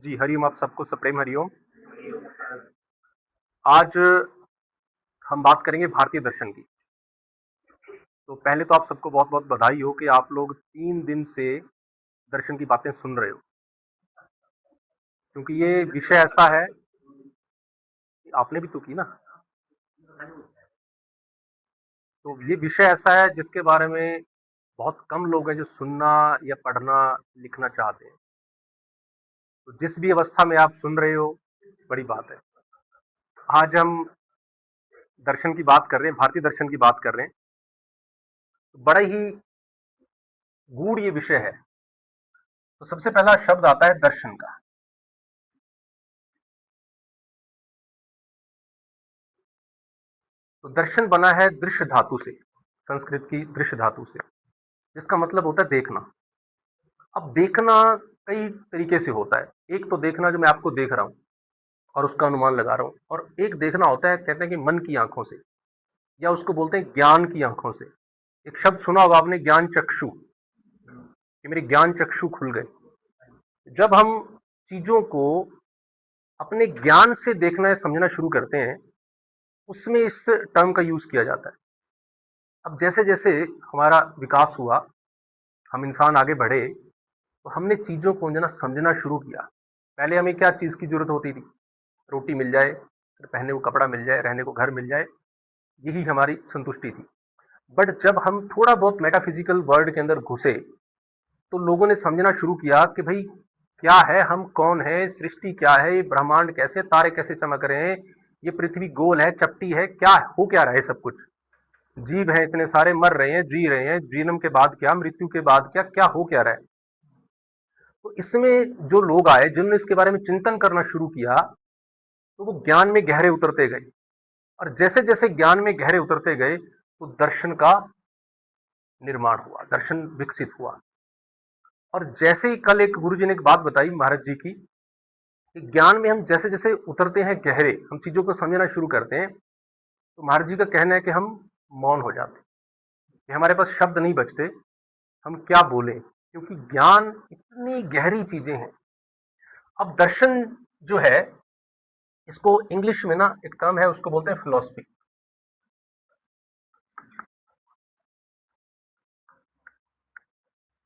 जी, हरिओम आप सबको सप्रेम हरिओम। आज हम बात करेंगे भारतीय दर्शन की। तो पहले तो आप सबको बहुत-बहुत बधाई हो कि आप लोग 3 दिन से दर्शन की बातें सुन रहे हो। क्योंकि ये विषय ऐसा है, आपने भी तो की ना, तो ये विषय ऐसा है जिसके बारे में बहुत कम लोग हैं जो सुनना या पढ़ना, लिखना चाहते हैं। तो जिस भी अवस्था में आप सुन रहे हो, बड़ी बात है। आज हम दर्शन की बात कर रहे हैं, भारतीय दर्शन की बात कर रहे हैं। तो बड़ा ही गूढ़ ये विषय है। तो सबसे पहला शब्द आता है दर्शन का। तो दर्शन बना है दृश्य धातु से, संस्कृत की दृश्य धातु से, जिसका मतलब होता है देखना। अब देखना कई तरीके से होता है। एक तो देखना जो मैं आपको देख रहा हूँ और उसका अनुमान लगा रहा हूँ, और एक देखना होता है, कहते हैं कि मन की आंखों से, या उसको बोलते हैं ज्ञान की आंखों से। एक शब्द सुना होगा आपने, ज्ञान चक्षु, कि मेरे ज्ञान चक्षु खुल गए। जब हम चीजों को अपने ज्ञान से देखना या समझना शुरू करते हैं, उसमें इस टर्म का यूज किया जाता है। अब जैसे जैसे हमारा विकास हुआ, हम इंसान आगे बढ़े, तो हमने चीज़ों को जो ना समझना शुरू किया। पहले हमें क्या चीज़ की ज़रूरत होती थी? रोटी मिल जाए, फिर पहनने को कपड़ा मिल जाए, रहने को घर मिल जाए, यही हमारी संतुष्टि थी। बट जब हम थोड़ा बहुत मेटाफिजिकल वर्ल्ड के अंदर घुसे, तो लोगों ने समझना शुरू किया कि भाई क्या है, हम कौन है, सृष्टि क्या है, ये ब्रह्मांड कैसे, तारे कैसे चमक रहे हैं, ये पृथ्वी गोल है, चपटी है, क्या हो क्या रहा है सब कुछ। जीव हैं इतने सारे, मर रहे हैं, जी रहे हैं, जन्म के बाद क्या, मृत्यु के बाद क्या, क्या हो क्या रहा है। तो इसमें जो लोग आए जिन्होंने इसके बारे में चिंतन करना शुरू किया, तो वो ज्ञान में गहरे उतरते गए, और जैसे जैसे ज्ञान में गहरे उतरते गए, तो दर्शन का निर्माण हुआ, दर्शन विकसित हुआ। और जैसे ही कल एक गुरु जी ने एक बात बताई महाराज जी की, कि ज्ञान में हम जैसे जैसे उतरते हैं गहरे, हम चीजों को समझना शुरू करते हैं, तो महाराज जी का कहना है कि हम मौन हो जाते हैं, कि हमारे पास शब्द नहीं बचते, हम क्या बोलें, क्योंकि ज्ञान इतनी गहरी चीजें हैं। अब दर्शन जो है, इसको इंग्लिश में ना एक टर्म है, उसको बोलते हैं फिलॉसफी।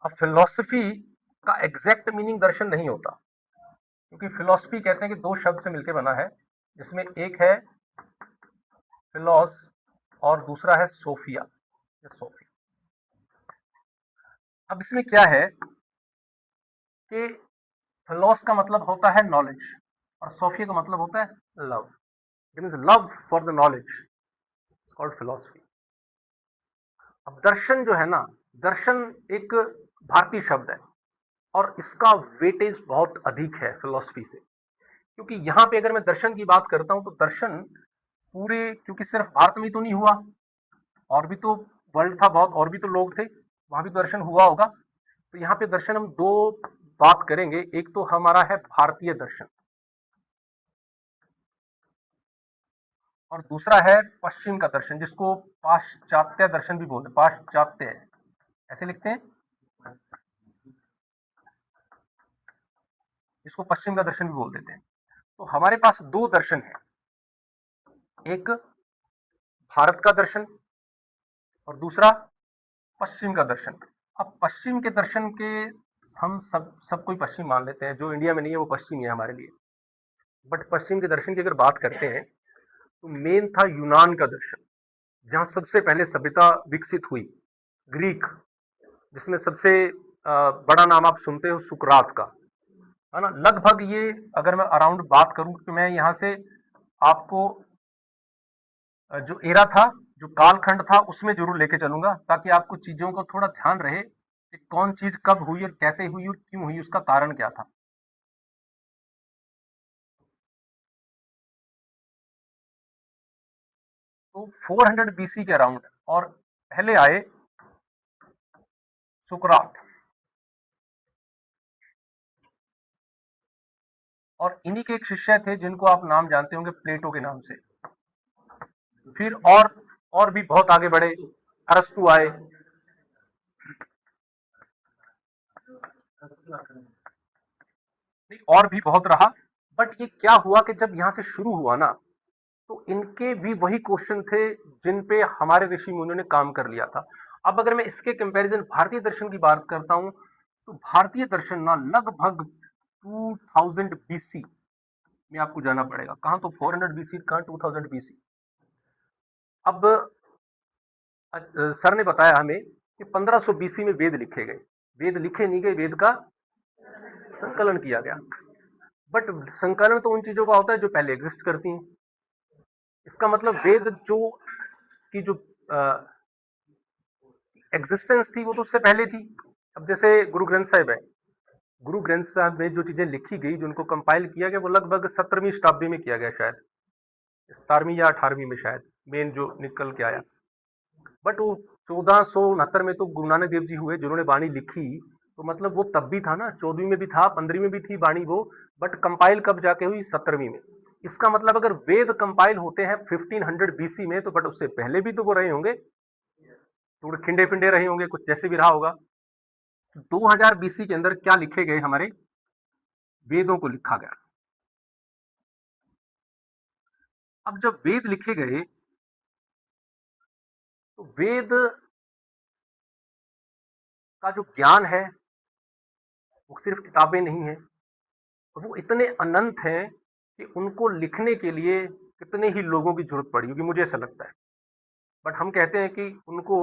अब फिलॉसफी का एग्जैक्ट मीनिंग दर्शन नहीं होता, क्योंकि फिलॉसफी कहते हैं कि दो शब्द से मिलकर बना है, जिसमें एक है फिलॉस और दूसरा है सोफिया, या सोफी। अब इसमें क्या है कि फिलॉस का मतलब होता है नॉलेज, और सोफिया का मतलब होता है love. It means love for the knowledge, it's called philosophy. अब दर्शन जो है ना, दर्शन एक भारतीय शब्द है, और इसका वेटेज बहुत अधिक है फिलॉसफी से। क्योंकि यहाँ पे अगर मैं दर्शन की बात करता हूँ, तो दर्शन पूरे, क्योंकि सिर्फ भारत में तो नहीं हुआ, और भी तो वर्ल्ड था बहुत, और भी तो लोग थे, वहां भी दर्शन हुआ होगा। तो यहाँ पे दर्शन हम दो बात करेंगे। एक तो हमारा है भारतीय दर्शन, और दूसरा है पश्चिम का दर्शन, जिसको पाश्चात्य दर्शन भी बोलते हैं। पाश्चात्य ऐसे लिखते हैं, इसको पश्चिम का दर्शन भी बोल देते हैं। तो हमारे पास दो दर्शन है, एक भारत का दर्शन और दूसरा पश्चिम का दर्शन। अब पश्चिम के दर्शन के हम सब कोई पश्चिम मान लेते हैं, जो इंडिया में नहीं है वो पश्चिम है हमारे लिए। बट पश्चिम के दर्शन की अगर बात करते हैं, तो मेन था यूनान का दर्शन, जहां सबसे पहले सभ्यता विकसित हुई, ग्रीक, जिसमें सबसे बड़ा नाम आप सुनते हो सुकरात का, है ना। लगभग ये, अगर मैं अराउंड बात करूं, तो मैं यहाँ से आपको जो एरा था, जो कालखंड था, उसमें जरूर लेके चलूंगा, ताकि आपको चीजों को थोड़ा ध्यान रहे कि कौन चीज कब हुई और कैसे हुई और क्यों हुई, उसका कारण क्या था। तो 400 बीसी के अराउंड, और पहले आए सुकरात, और इन्हीं के एक शिष्य थे जिनको आप नाम जानते होंगे प्लेटो के नाम से। फिर और भी बहुत आगे बढ़े, अरस्तु आए। नहीं, और भी बहुत रहा, बट ये क्या हुआ कि जब यहाँ से शुरू हुआ ना, तो इनके भी वही क्वेश्चन थे जिन पे हमारे ऋषि मुनियों ने काम कर लिया था। अब अगर मैं इसके कंपैरिजन भारतीय दर्शन की बात करता हूं, तो भारतीय दर्शन ना लगभग 2000 बीसी में आपको जाना पड़ेगा। कहां? तो 400 बीसी, कहां 2000 बीसी। अब सर ने बताया हमें कि 1500 बीसी में वेद लिखे गए। वेद लिखे नहीं गए, वेद का संकलन किया गया। बट संकलन तो उन चीजों का होता है जो पहले एग्जिस्ट करती हैं। इसका मतलब वेद जो की जो एग्जिस्टेंस थी वो तो उससे पहले थी। अब जैसे गुरु ग्रंथ साहिब है, गुरु ग्रंथ साहिब में जो चीजें लिखी गई, जिनको कंपाइल किया गया, वो लगभग 17वीं शताब्दी में किया गया, शायद 17वीं या 18वीं में शायद मेन जो निकल के आया। बट वो 1469 में तो गुरु नानक देव जी हुए जिन्होंने वाणी लिखी, तो मतलब वो तब भी था ना, 14वीं में भी था, 15वीं में भी थी वाणी वो। बट कंपाइल कब जाके हुई? 17वीं में। इसका मतलब अगर वेद कंपाइल होते हैं 1500 बीसी में, तो बट उससे पहले भी तो वो रहे होंगे, थोड़े खिंडे फिंडे रहे होंगे, कुछ जैसे भी रहा होगा। 2000 बीसी के अंदर क्या लिखे गए? हमारे वेदों को लिखा गया। अब जब वेद लिखे गए, तो वेद का जो ज्ञान है वो सिर्फ किताबें नहीं है, वो इतने अनंत हैं कि उनको लिखने के लिए कितने ही लोगों की जरूरत पड़ी होगी, मुझे ऐसा लगता है। बट हम कहते हैं कि उनको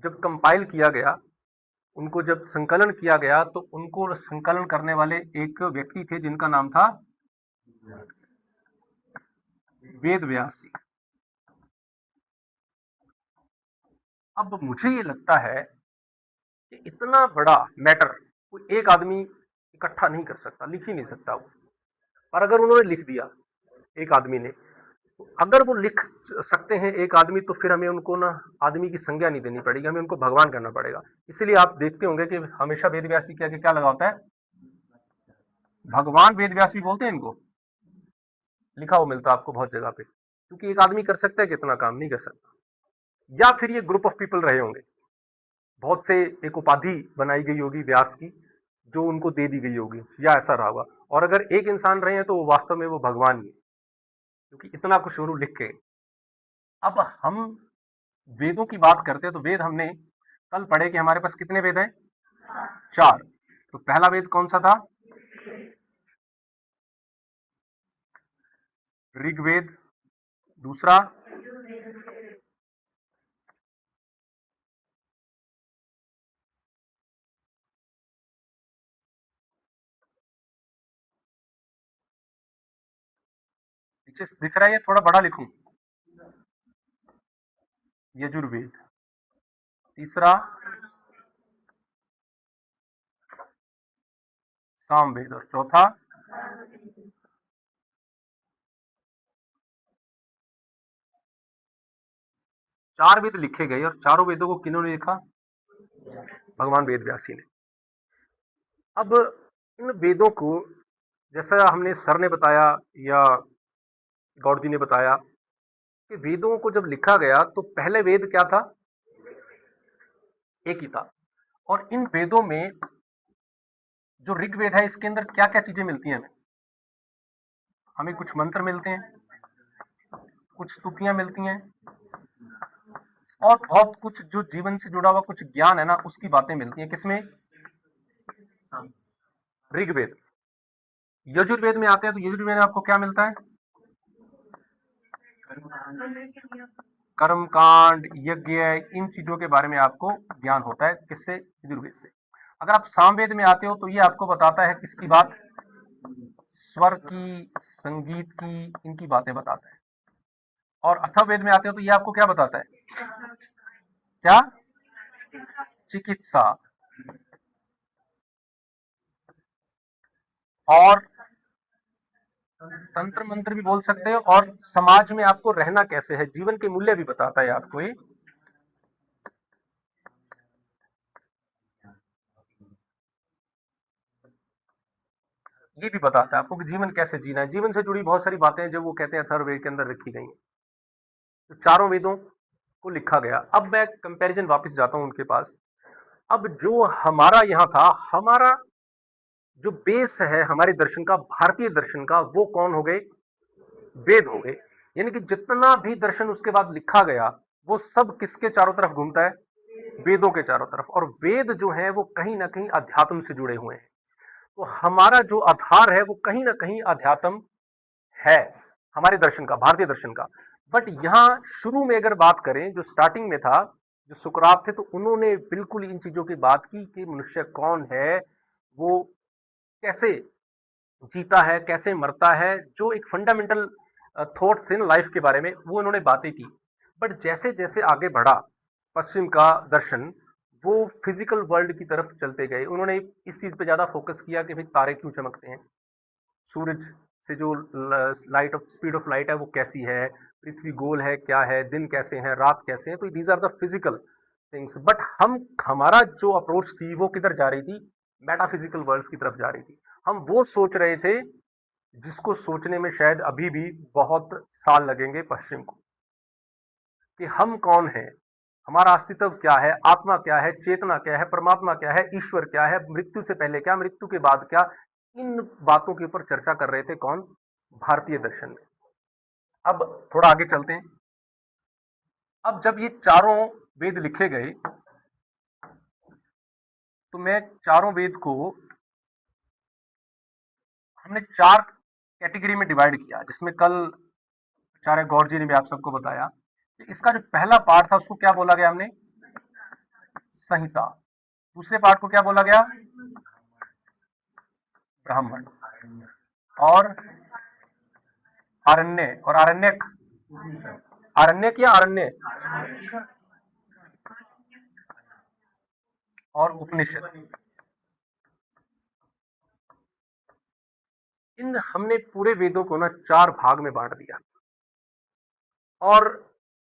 जब कंपाइल किया गया, उनको जब संकलन किया गया, तो उनको संकलन करने वाले एक व्यक्ति थे जिनका नाम था वेद व्यास जी। अब मुझे ये लगता है कि इतना बड़ा मैटर कोई एक आदमी इकट्ठा नहीं कर सकता, लिख ही नहीं सकता वो। पर अगर उन्होंने लिख दिया, एक आदमी ने, तो अगर वो लिख सकते हैं एक आदमी, तो फिर हमें उनको ना आदमी की संज्ञा नहीं देनी पड़ेगी, हमें उनको भगवान करना पड़ेगा। इसीलिए आप देखते होंगे कि हमेशा वेद व्यास जी के आगे क्या लगा होता है? भगवान वेद व्यास भी बोलते हैं इनको, लिखा हुआ मिलता है आपको बहुत जगह पे, क्योंकि एक आदमी कर सकता है कि इतना काम नहीं कर सकता। या फिर ये ग्रुप ऑफ पीपल रहे होंगे, बहुत से, एक उपाधि बनाई गई होगी व्यास की जो उनको दे दी गई होगी, या ऐसा रहा होगा। और अगर एक इंसान रहे हैं तो वो वास्तव में वो भगवान ही है, क्योंकि इतना कुछ शुरू लिख के। अब हम वेदों की बात करते हैं, तो वेद हमने कल पढ़े कि हमारे पास कितने वेद हैं? 4। तो पहला वेद कौन सा था? ऋग्वेद। दूसरा पीछे दिख रहा है, ये थोड़ा बड़ा लिखूं? यजुर्वेद। तीसरा सामवेद। और चौथा चार वेद लिखे गए, और चारों वेदों को किन्होंने लिखा? भगवान वेद व्यासी ने। अब इन वेदों को, जैसा हमने सर ने बताया या गौड़ जी ने बताया, कि वेदों को जब लिखा गया तो पहले वेद क्या था? एक ही था। और इन वेदों में जो ऋग्वेद है, इसके अंदर क्या क्या चीजें मिलती हैं हमें? हमें कुछ मंत्र मिलते हैं, कुछ स्तुतियां मिलती हैं, और बहुत कुछ जो जीवन से जुड़ा हुआ कुछ ज्ञान है ना, उसकी बातें मिलती हैं। किसमें? ऋग्वेद। यजुर्वेद में आते हैं तो यजुर्वेद में आपको क्या मिलता है? कर्म कांड, यज्ञ, इन चीजों के बारे में आपको ज्ञान होता है। किससे? यजुर्वेद से। अगर आप सामवेद में आते हो तो ये आपको बताता है किसकी बात? स्वर की, संगीत की, इनकी बातें बताता है। और अथर्ववेद में आते हो तो ये आपको क्या बताता है? क्या? चिकित्सा। और तंत्र मंत्र भी बोल सकते हो, और समाज में आपको रहना कैसे है, जीवन के मूल्य भी बताता है आपको ये भी बताता है आपको कि जीवन कैसे जीना है। जीवन से जुड़ी बहुत सारी बातें हैं जो वो कहते हैं अथर्ववेद के अंदर रखी गई हैं। तो चारों वेदों को लिखा गया। अब मैं कंपैरिजन वापस जाता हूं उनके पास। अब जो हमारा यहाँ था, हमारा जो बेस है हमारे दर्शन का, भारतीय दर्शन का, वो कौन हो गए? वेद हो गए। यानी कि जितना भी दर्शन उसके बाद लिखा गया वो सब किसके चारों तरफ घूमता है? वेदों के चारों तरफ। और वेद जो है वो कहीं ना कहीं अध्यात्म से जुड़े हुए हैं। तो हमारा जो आधार है वो कहीं ना कहीं अध्यात्म है, हमारे दर्शन का, भारतीय दर्शन का। बट यहां शुरू में अगर बात करें, जो स्टार्टिंग में था, जो सुकरात थे, तो उन्होंने बिल्कुल इन चीजों की बात की कि मनुष्य कौन है, वो कैसे जीता है, कैसे मरता है, जो एक फंडामेंटल थॉट्स थे ना लाइफ के बारे में, वो उन्होंने बातें की। बट जैसे जैसे आगे बढ़ा पश्चिम का दर्शन, वो फिजिकल वर्ल्ड की तरफ चलते गए। उन्होंने इस चीज पे ज्यादा फोकस किया कि भाई तारे क्यों चमकते हैं, सूरज से जो light of speed of light है वो कैसी है, पृथ्वी गोल है क्या है, दिन कैसे हैं, रात कैसे हैं। तो these are the physical things. But हमारा जो अप्रोच थी वो किधर जा रही थी? मेटाफिजिकल वर्ल्ड की तरफ जा रही थी। हम वो सोच रहे थे जिसको सोचने में शायद अभी भी बहुत साल लगेंगे पश्चिम को, कि हम कौन है, हमारा अस्तित्व क्या है, आत्मा क्या है, चेतना क्या है, परमात्मा क्या है, ईश्वर क्या है, मृत्यु से पहले क्या, मृत्यु के बाद क्या। इन बातों के ऊपर चर्चा कर रहे थे कौन? भारतीय दर्शन में। अब थोड़ा आगे चलते हैं। अब जब ये चारों वेद लिखे गए तो मैं चारों वेद को हमने चार कैटेगरी में डिवाइड किया, जिसमें कल आचार्य गौर जी ने भी आप सबको बताया कि इसका जो पहला पार्ट था उसको क्या बोला गया हमने? संहिता। दूसरे पार्ट को क्या बोला गया? ब्राह्मण। और आरण्य और आरण्यक, आरण्यक या आरण्य, और उपनिषद। इन हमने पूरे वेदों को ना चार भाग में बांट दिया। और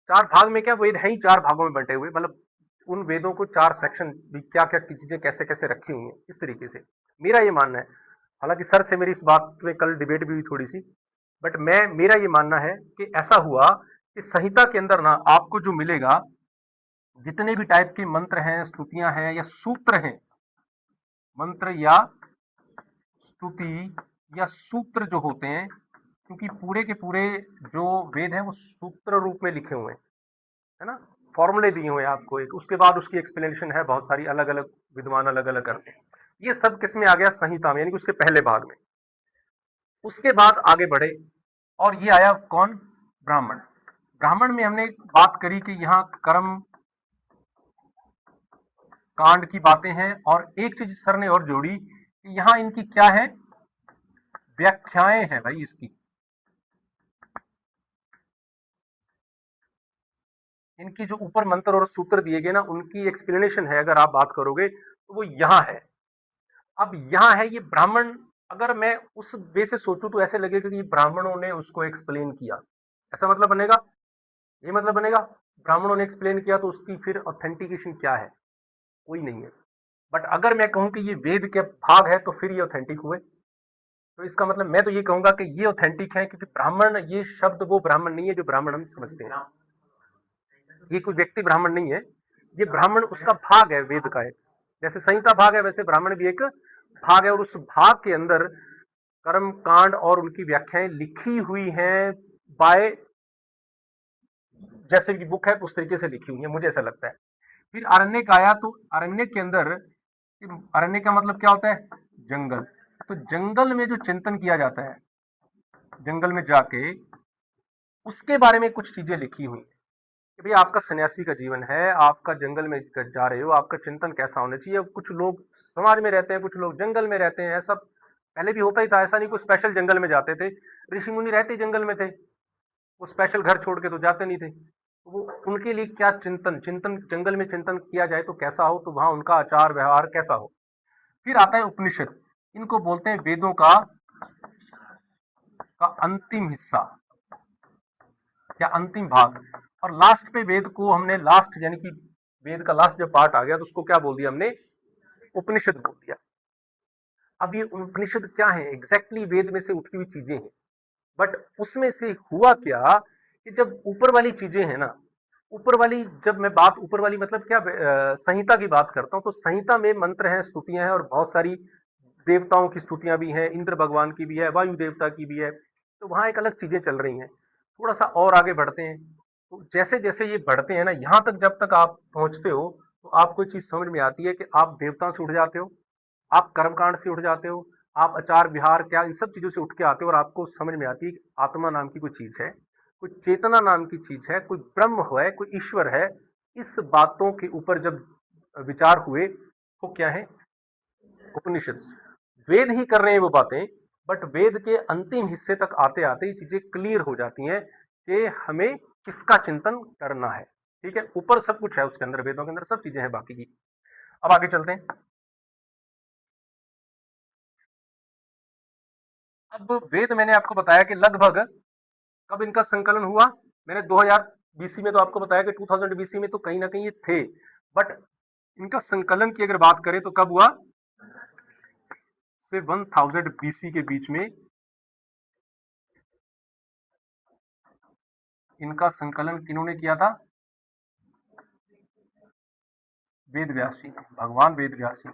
चार भाग में क्या, वेद है ही चार भागों में बंटे हुए, मतलब उन वेदों को चार सेक्शन, क्या क्या चीजें कैसे कैसे रखी हुई हैं, इस तरीके से मेरा ये मानना है। हालांकि सर से मेरी इस बात में कल डिबेट भी हुई थोड़ी सी, बट मेरा ये मानना है कि ऐसा हुआ कि संहिता के अंदर ना आपको जो मिलेगा, जितने भी टाइप के मंत्र हैं, स्तुतियां हैं या सूत्र हैं, मंत्र या स्तुति या सूत्र जो होते हैं, क्योंकि पूरे के पूरे जो वेद हैं वो सूत्र रूप में लिखे हुए हैं, है ना, फॉर्मूले दिए हुए हैं आपको एक, उसके बाद उसकी एक्सप्लेनेशन है, बहुत सारी अलग अलग विद्वान अलग अलग करते हैं। ये सब किस में आ गया? संहिता में, यानी कि उसके पहले भाग में। उसके बाद आगे बढ़े और ये आया कौन? ब्राह्मण। ब्राह्मण में हमने बात करी कि यहाँ कर्म कांड की बातें हैं, और एक चीज सर ने और जोड़ी कि यहाँ इनकी क्या है? व्याख्याएं हैं भाई इसकी। इनकी जो ऊपर मंत्र और सूत्र दिए गए ना, उनकी एक्सप्लेनेशन है, अगर आप बात करोगे तो वो यहाँ है। अब यहाँ है ये ब्राह्मण, अगर मैं उस वे से सोचूं तो ऐसे लगेगा कि ब्राह्मणों ने उसको एक्सप्लेन किया, ऐसा मतलब बनेगा, ये मतलब बनेगा ब्राह्मणों ने एक्सप्लेन किया, तो उसकी फिर ऑथेंटिकेशन क्या है? कोई नहीं है। बट अगर मैं कहूं कि ये वेद के भाग है तो फिर ये ऑथेंटिक हुए। तो इसका मतलब मैं तो ये कहूंगा कि ये ऑथेंटिक है, क्योंकि ब्राह्मण, ये शब्द वो ब्राह्मण नहीं है जो ब्राह्मण हम समझते हैं। ये कोई व्यक्ति ब्राह्मण नहीं है, ये ब्राह्मण उसका भाग है वेद का एक। जैसे संहिता भाग है वैसे ब्राह्मण भी एक भाग है, और उस भाग के अंदर कर्म कांड और उनकी व्याख्याएं लिखी हुई हैं बाय, जैसे की बुक है उस तरीके से लिखी हुई है, मुझे ऐसा लगता है। फिर अरण्यक आया, तो अरण्यक के अंदर, अरण्य का मतलब क्या होता है? जंगल। तो जंगल में जो चिंतन किया जाता है, जंगल में जाके उसके बारे में कुछ चीजें लिखी हुई हैं कि भाई आपका सन्यासी का जीवन है, आपका जंगल में जा रहे हो, आपका चिंतन कैसा होना चाहिए। कुछ लोग समाज में रहते हैं, कुछ लोग जंगल में रहते हैं, ऐसा पहले भी होता ही था, ऐसा नहीं कोई स्पेशल जंगल में जाते थे। ऋषि मुनि रहते ही जंगल में थे, वो स्पेशल घर छोड़ के तो जाते नहीं थे। तो वो उनके लिए क्या चिंतन, चिंतन जंगल में चिंतन किया जाए तो कैसा हो, तो वहां उनका आचार व्यवहार कैसा हो। फिर आता है उपनिषद, इनको बोलते हैं वेदों का अंतिम हिस्सा या अंतिम भाग। और लास्ट पे वेद को हमने लास्ट, यानी कि वेद का लास्ट जब पार्ट आ गया तो उसको क्या बोल दिया हमने? उपनिषद बोल दिया। अब ये उपनिषद क्या है? एग्जैक्टली वेद में से उठी हुई चीजें हैं। बट उसमें से हुआ क्या कि जब ऊपर वाली चीजें हैं ना, ऊपर वाली, जब मैं बात ऊपर वाली मतलब क्या, संहिता की बात करता हूं, तो संहिता में मंत्र हैं, स्तुतियां हैं और बहुत सारी देवताओं की स्तुतियां भी हैं, इंद्र भगवान की भी है, वायु देवता की भी है, तो वहाँ एक अलग चीजें चल रही हैं। थोड़ा सा और आगे बढ़ते हैं, तो जैसे जैसे ये बढ़ते हैं ना, यहाँ तक जब तक आप पहुंचते हो तो आपको चीज समझ में आती है कि आप देवता से उठ जाते हो, आप कर्मकांड से उठ जाते हो, आप आचार विहार क्या इन सब चीजों से उठ के आते हो, और आपको समझ में आती है कि आत्मा नाम की कोई चीज है, कोई चेतना नाम की चीज है, कोई ब्रह्म है, कोई ईश्वर है। इस बातों के ऊपर जब विचार हुए तो क्या है, उपनिषद। वेद ही कर रहे हैं वो बातें, बट वेद के अंतिम हिस्से तक आते आते ये चीजें क्लियर हो जाती हैं कि हमें किसका चिंतन करना है। ठीक है, ऊपर सब कुछ है उसके अंदर, वेदों के अंदर सब चीजें हैं बाकी की। अब आगे चलते हैं। अब वेद मैंने आपको बताया कि लगभग कब इनका संकलन हुआ, मैंने 2000 बीसी में तो आपको बताया कि 2000 बीसी में तो कहीं ना कहीं ये थे, बट इनका संकलन की अगर बात करें तो कब हुआ, से 1000 बीसी के बीच में इनका संकलन किन्होंने किया था, वेद व्यास जी, भगवान वेद व्यास जी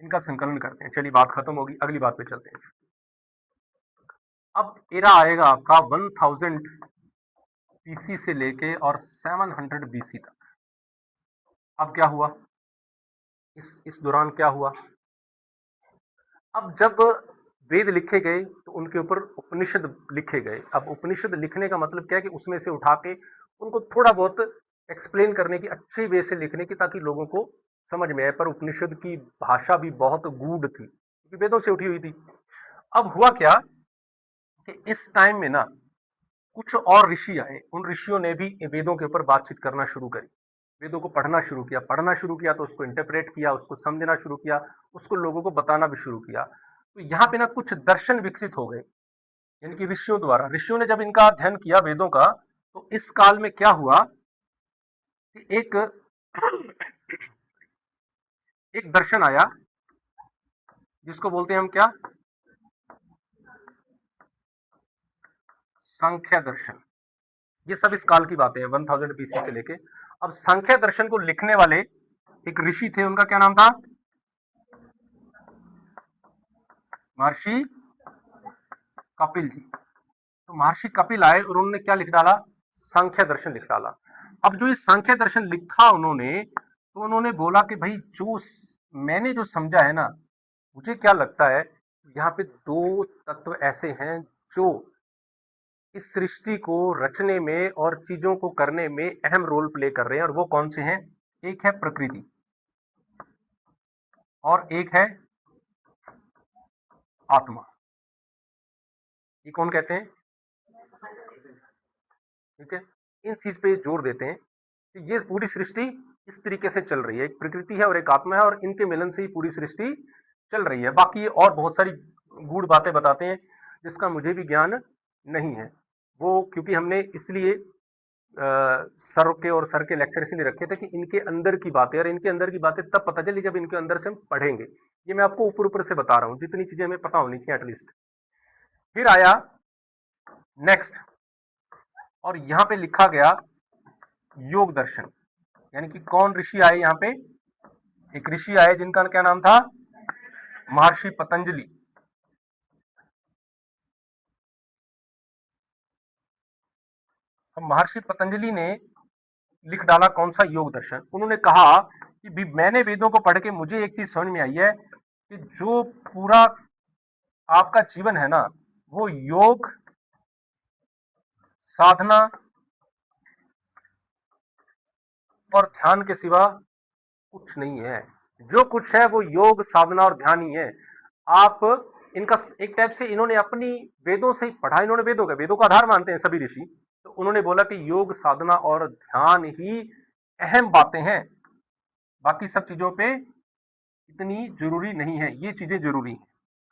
इनका संकलन करते हैं। चलिए बात खत्म होगी, अगली बात पे चलते हैं। अब एरा आएगा आपका 1000 बीसी से लेके और 700 बीसी तक। अब क्या हुआ, इस दौरान क्या हुआ, अब जब वेद लिखे गए तो उनके ऊपर उपनिषद लिखे गए। अब उपनिषद लिखने का मतलब क्या है कि उसमें से उठा के उनको थोड़ा बहुत एक्सप्लेन करने की, अच्छे वे से लिखने की, ताकि लोगों को समझ में आए। पर उपनिषद की भाषा भी बहुत गूढ़ थी क्योंकि वेदों से उठी हुई थी। अब हुआ क्या कि इस टाइम में ना कुछ और ऋषि आए, उन ऋषियों ने भी वेदों के ऊपर बातचीत करना शुरू करी, वेदों को पढ़ना शुरू किया, पढ़ना शुरू किया तो उसको इंटरप्रेट किया, उसको समझना शुरू किया, उसको लोगों को बताना भी शुरू किया। तो यहाँ पे ना कुछ दर्शन विकसित हो गए, यानी कि ऋषियों द्वारा। ऋषियों ने जब इनका अध्ययन किया वेदों का, तो इस काल में क्या हुआ कि एक दर्शन आया जिसको बोलते हैं हम क्या, सांख्य दर्शन। ये सब इस काल की बातें हैं, 1000 बीसी से लेके। अब सांख्य दर्शन को लिखने वाले एक ऋषि थे, उनका क्या नाम था, महर्षि कपिल जी। तो महर्षि कपिल आए और उन्होंने क्या लिख डाला, सांख्य दर्शन लिख डाला। अब जो ये सांख्य दर्शन लिखा उन्होंने, तो उन्होंने बोला कि भाई जो मैंने जो समझा है ना, मुझे क्या लगता है यहाँ पे दो तत्व ऐसे हैं जो इस सृष्टि को रचने में और चीजों को करने में अहम रोल प्ले कर रहे हैं। और वो कौन से हैं, एक है प्रकृति और एक है आत्मा। ये कौन कहते हैं, ठीक है, इन चीज पे जोर देते हैं कि ये पूरी सृष्टि इस तरीके से चल रही है, एक प्रकृति है और एक आत्मा है, और इनके मिलन से ही पूरी सृष्टि चल रही है। बाकी और बहुत सारी गूढ़ बातें बताते हैं जिसका मुझे भी ज्ञान नहीं है, वो क्योंकि हमने इसलिए सर के और सर के लेक्चर इसलिए रखे थे कि इनके अंदर की बातें, और इनके अंदर की बातें तब पता चली जब इनके अंदर से हम पढ़ेंगे। ये मैं आपको ऊपर ऊपर से बता रहा हूँ, जितनी चीजें हमें पता होनी चाहिए एटलीस्ट। फिर आया नेक्स्ट, और यहां पे लिखा गया योग दर्शन। यानी कि कौन ऋषि आए यहाँ पे, एक ऋषि आए जिनका क्या नाम था, महर्षि पतंजलि। अब महर्षि पतंजलि ने लिख डाला कौन सा, योग दर्शन। उन्होंने कहा कि मैंने वेदों को पढ़ के मुझे एक चीज समझ में आई है कि जो पूरा आपका जीवन है ना, वो योग साधना और ध्यान के सिवा कुछ नहीं है। जो कुछ है वो योग साधना और ध्यान ही है। आप इनका एक टाइप से इन्होंने अपनी वेदों से ही पढ़ा, इन्होंने वेदों का आधार मानते हैं सभी ऋषि। तो उन्होंने बोला कि योग साधना और ध्यान ही अहम बातें हैं, बाकी सब चीजों पे इतनी जरूरी नहीं है, ये चीजें जरूरी हैं।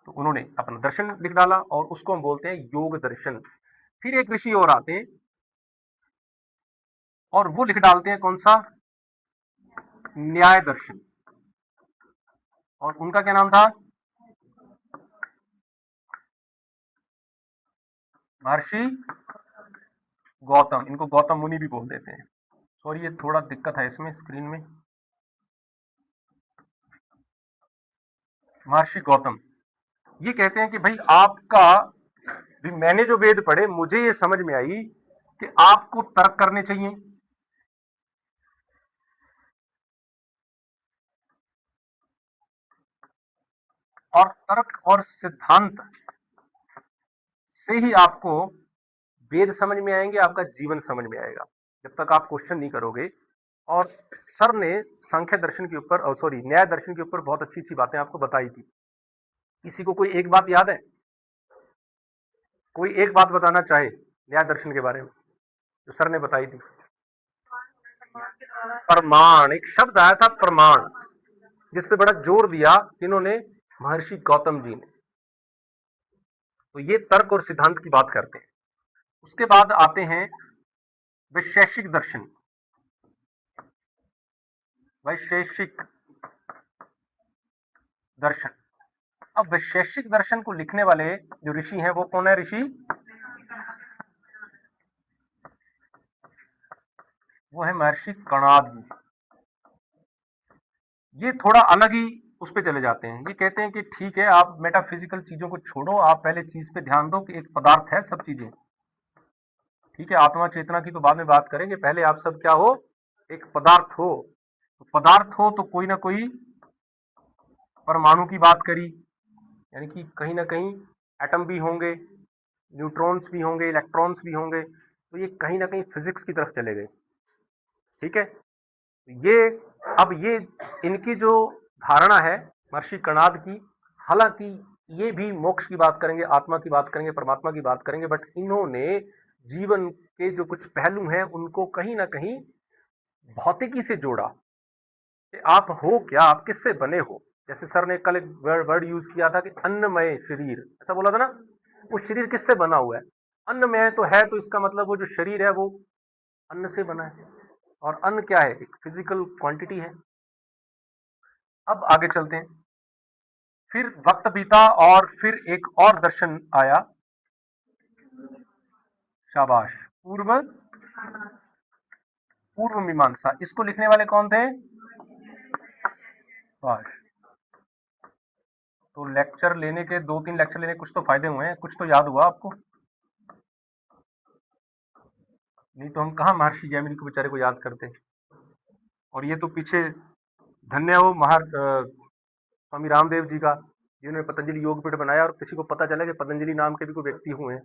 तो उन्होंने अपना दर्शन लिख डाला और उसको हम बोलते हैं योग दर्शन। फिर एक ऋषि और आते हैं और वो लिख डालते हैं कौन सा, न्याय दर्शन। और उनका क्या नाम था, महर्षि गौतम। इनको गौतम मुनि भी बोल देते हैं। सॉरी ये थोड़ा दिक्कत है इसमें स्क्रीन में। महर्षि गौतम ये कहते हैं कि भाई आपका भी, मैंने जो वेद पढ़े मुझे ये समझ में आई कि आपको तर्क करने चाहिए, और तर्क और सिद्धांत से ही आपको वेद समझ में आएंगे, आपका जीवन समझ में आएगा, जब तक आप क्वेश्चन नहीं करोगे। और सर ने सांख्य दर्शन के ऊपर, सॉरी, न्याय दर्शन के ऊपर बहुत अच्छी अच्छी बातें आपको बताई थी। किसी को कोई एक बात याद है? कोई एक बात बताना चाहे न्याय दर्शन के बारे में जो सर ने बताई थी? प्रमाण, एक शब्द आया था प्रमाण, जिस पे बड़ा जोर दिया इन्होंने, महर्षि गौतम जी ने। तो ये तर्क और सिद्धांत की बात करते हैं। उसके बाद आते हैं वैशेषिक दर्शन। वैशेषिक दर्शन। अब वैशेषिक दर्शन को लिखने वाले जो ऋषि हैं वो कौन है? ऋषि, वो है महर्षि कणाद जी। ये थोड़ा अलग ही उस पे चले जाते हैं। ये कहते हैं कि ठीक है, आप मेटाफिजिकल चीजों को छोड़ो, आप पहले चीज पे ध्यान दो कि एक पदार्थ है सब चीजें। ठीक है, आत्मा चेतना की तो बाद में बात करेंगे, पहले आप सब क्या हो? एक पदार्थ हो। तो पदार्थ हो तो कोई ना कोई परमाणु की बात करी, यानी कि कहीं ना कहीं एटम भी होंगे, न्यूट्रॉन्स भी होंगे, इलेक्ट्रॉन्स भी होंगे, तो ये कहीं ना कहीं फिजिक्स की तरफ चले गए। ठीक है, ये, अब ये इनकी जो धारणा है महर्षि कणाद की, हालांकि ये भी मोक्ष की बात करेंगे, आत्मा की बात करेंगे, परमात्मा की बात करेंगे, बट इन्होंने जीवन के जो कुछ पहलू हैं उनको कहीं ना कहीं भौतिकी से जोड़ा कि आप हो क्या, आप किससे बने हो। जैसे सर ने कल एक वर्ड यूज किया था कि अन्नमय शरीर, ऐसा बोला था ना। वो शरीर किससे बना हुआ है? अन्नमय तो है, तो इसका मतलब वो जो शरीर है वो अन्न से बना है, और अन्न क्या है? एक फिजिकल क्वांटिटी है। अब आगे चलते हैं। फिर वक्त बीता और फिर एक और दर्शन आया। शाबाश, पूर्व पूर्व मीमांसा। इसको लिखने वाले कौन थे? शाबाश। तो लेक्चर लेने के, 2-3 लेक्चर लेने कुछ तो फायदे हुए हैं, कुछ तो याद हुआ आपको। नहीं तो हम कहाँ महर्षि जैमिनी को बेचारे को याद करते। और ये तो पीछे धन्य हो स्वामी रामदेव जी का, जिन्होंने पतंजलि योगपीठ बनाया, और किसी को पता चला कि पतंजलि नाम के भी कोई व्यक्ति हुए हैं।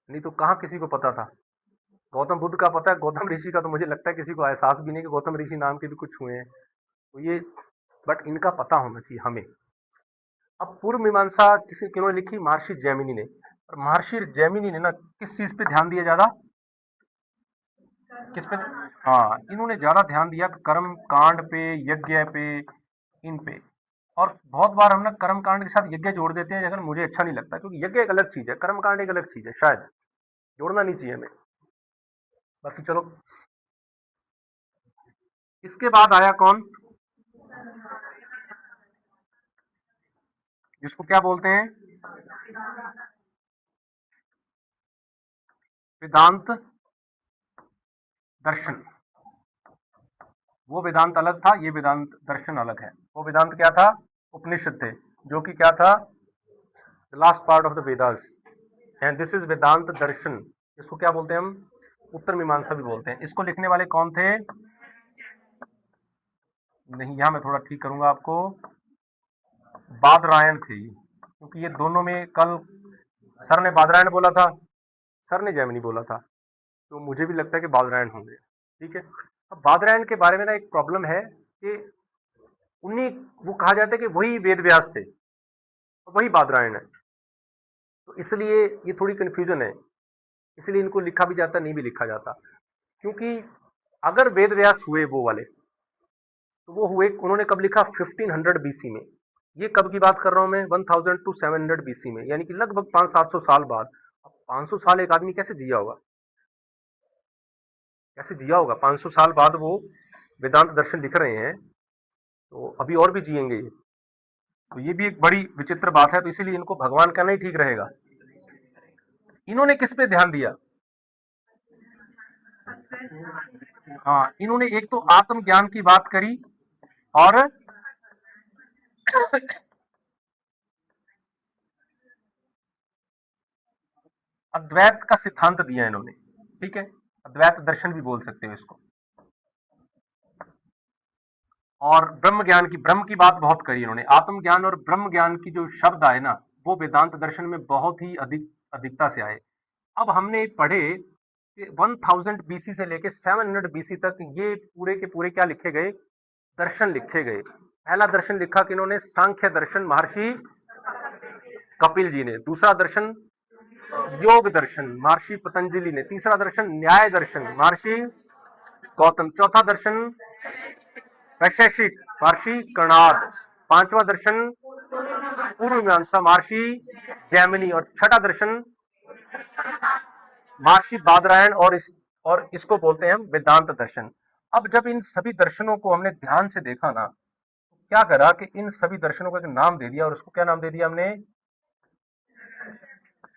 नहीं तो कहाँ किसी को पता था। गौतम बुद्ध का पता है, गौतम ऋषि का तो मुझे लगता है किसी को एहसास भी नहीं कि गौतम ऋषि नाम के भी कुछ हुए हैं। तो ये, बट इनका पता होना चाहिए हमें। अब पूर्व मीमांसा किसी किन्होंने लिखी? महर्षि जैमिनी ने। और महर्षि जैमिनी ने ना किस चीज पे ध्यान दिया ज्यादा? किस पे? हाँ, इन्होंने ज्यादा ध्यान दिया कर्म कांड पे, यज्ञ पे, इन पे। और बहुत बार हम ना कर्म कांड के साथ यज्ञ जोड़ देते हैं, अगर मुझे अच्छा नहीं लगता, क्योंकि यज्ञ एक अलग चीज है, कर्म कांड एक अलग चीज है, शायद जोड़ना नहीं चाहिए हमें। बाकी चलो, इसके बाद आया कौन? जिसको क्या बोलते हैं? वेदांत दर्शन। वो वेदांत अलग था, ये वेदांत दर्शन अलग है। वो वेदांत क्या था? उपनिषद थे, जो कि क्या था? The last part of the Vedas. And this is Vedanta Darshan. इसको क्या बोलते हैं हम? उत्तर मीमांसा भी बोलते हैं। इसको लिखने वाले कौन थे? नहीं, यहां मैं थोड़ा ठीक करूंगा आपको, बादरायण थे ये। क्योंकि ये दोनों में, कल सर ने बादरायण बोला था, सर ने जैमिनी बोला था, तो मुझे भी लगता है कि बादरायण होंगे। ठीक है, अब बादरायण के बारे में ना एक प्रॉब्लम है कि उन्हीं, वो कहा जाता है कि वही वेद व्यास थे, वही बादरायण है। तो इसलिए ये थोड़ी कंफ्यूजन है, इसलिए इनको लिखा भी जाता, नहीं भी लिखा जाता। क्योंकि अगर वेद व्यास हुए वो वाले, तो वो हुए, उन्होंने कब लिखा? 1500 बीसी में। ये कब की बात कर रहा हूं मैं? 1000 to 700 बीसी में, यानी कि लगभग 500-700 साल बाद। अब 500 साल एक आदमी कैसे जिया होगा? कैसे जिया होगा? 500 साल बाद वो वेदांत दर्शन लिख रहे हैं, तो अभी और भी जिएंगे ये। तो ये भी एक बड़ी विचित्र बात है, तो इसीलिए इनको भगवान कहना ही ठीक रहेगा। इन्होंने किस पे ध्यान दिया? हाँ, इन्होंने एक तो आत्मज्ञान की बात करी, और अद्वैत का सिद्धांत दिया इन्होंने, ठीक है, अद्वैत दर्शन भी बोल सकते हो इसको। और ब्रह्म की बात बहुत करी इन्होंने। आत्मज्ञान और ब्रह्म ज्ञान की जो शब्द आए ना, वो वेदांत दर्शन में बहुत ही अधिकता से आए। अब हमने पढ़े कि 1000 बीसी से लेके 700 बीसी तक ये पूरे के पूरे क्या लिखे गए, दर्शन लिखे गए। पहला दर्शन लिखा कि इन्होंने सांख्य दर्शन महर्षि कपिल जी ने, दूसरा दर्शन योग दर्शन महर्षि पतंजलि ने, तीसरा दर्शन न्याय दर्शन महर्षि गौतम, चौथा दर्शन वैशेषिक महर्षि कणाद, पांचवा दर्शन पूर्व मीमांसा महर्षि जैमिनी, और छठा दर्शन महर्षि बादरायण। और इसको बोलते हैं हम वेदांत दर्शन। अब जब इन सभी दर्शनों को हमने ध्यान से देखा ना, क्या करा कि इन सभी दर्शनों को एक नाम दे दिया, और उसको क्या नाम दे दिया हमने,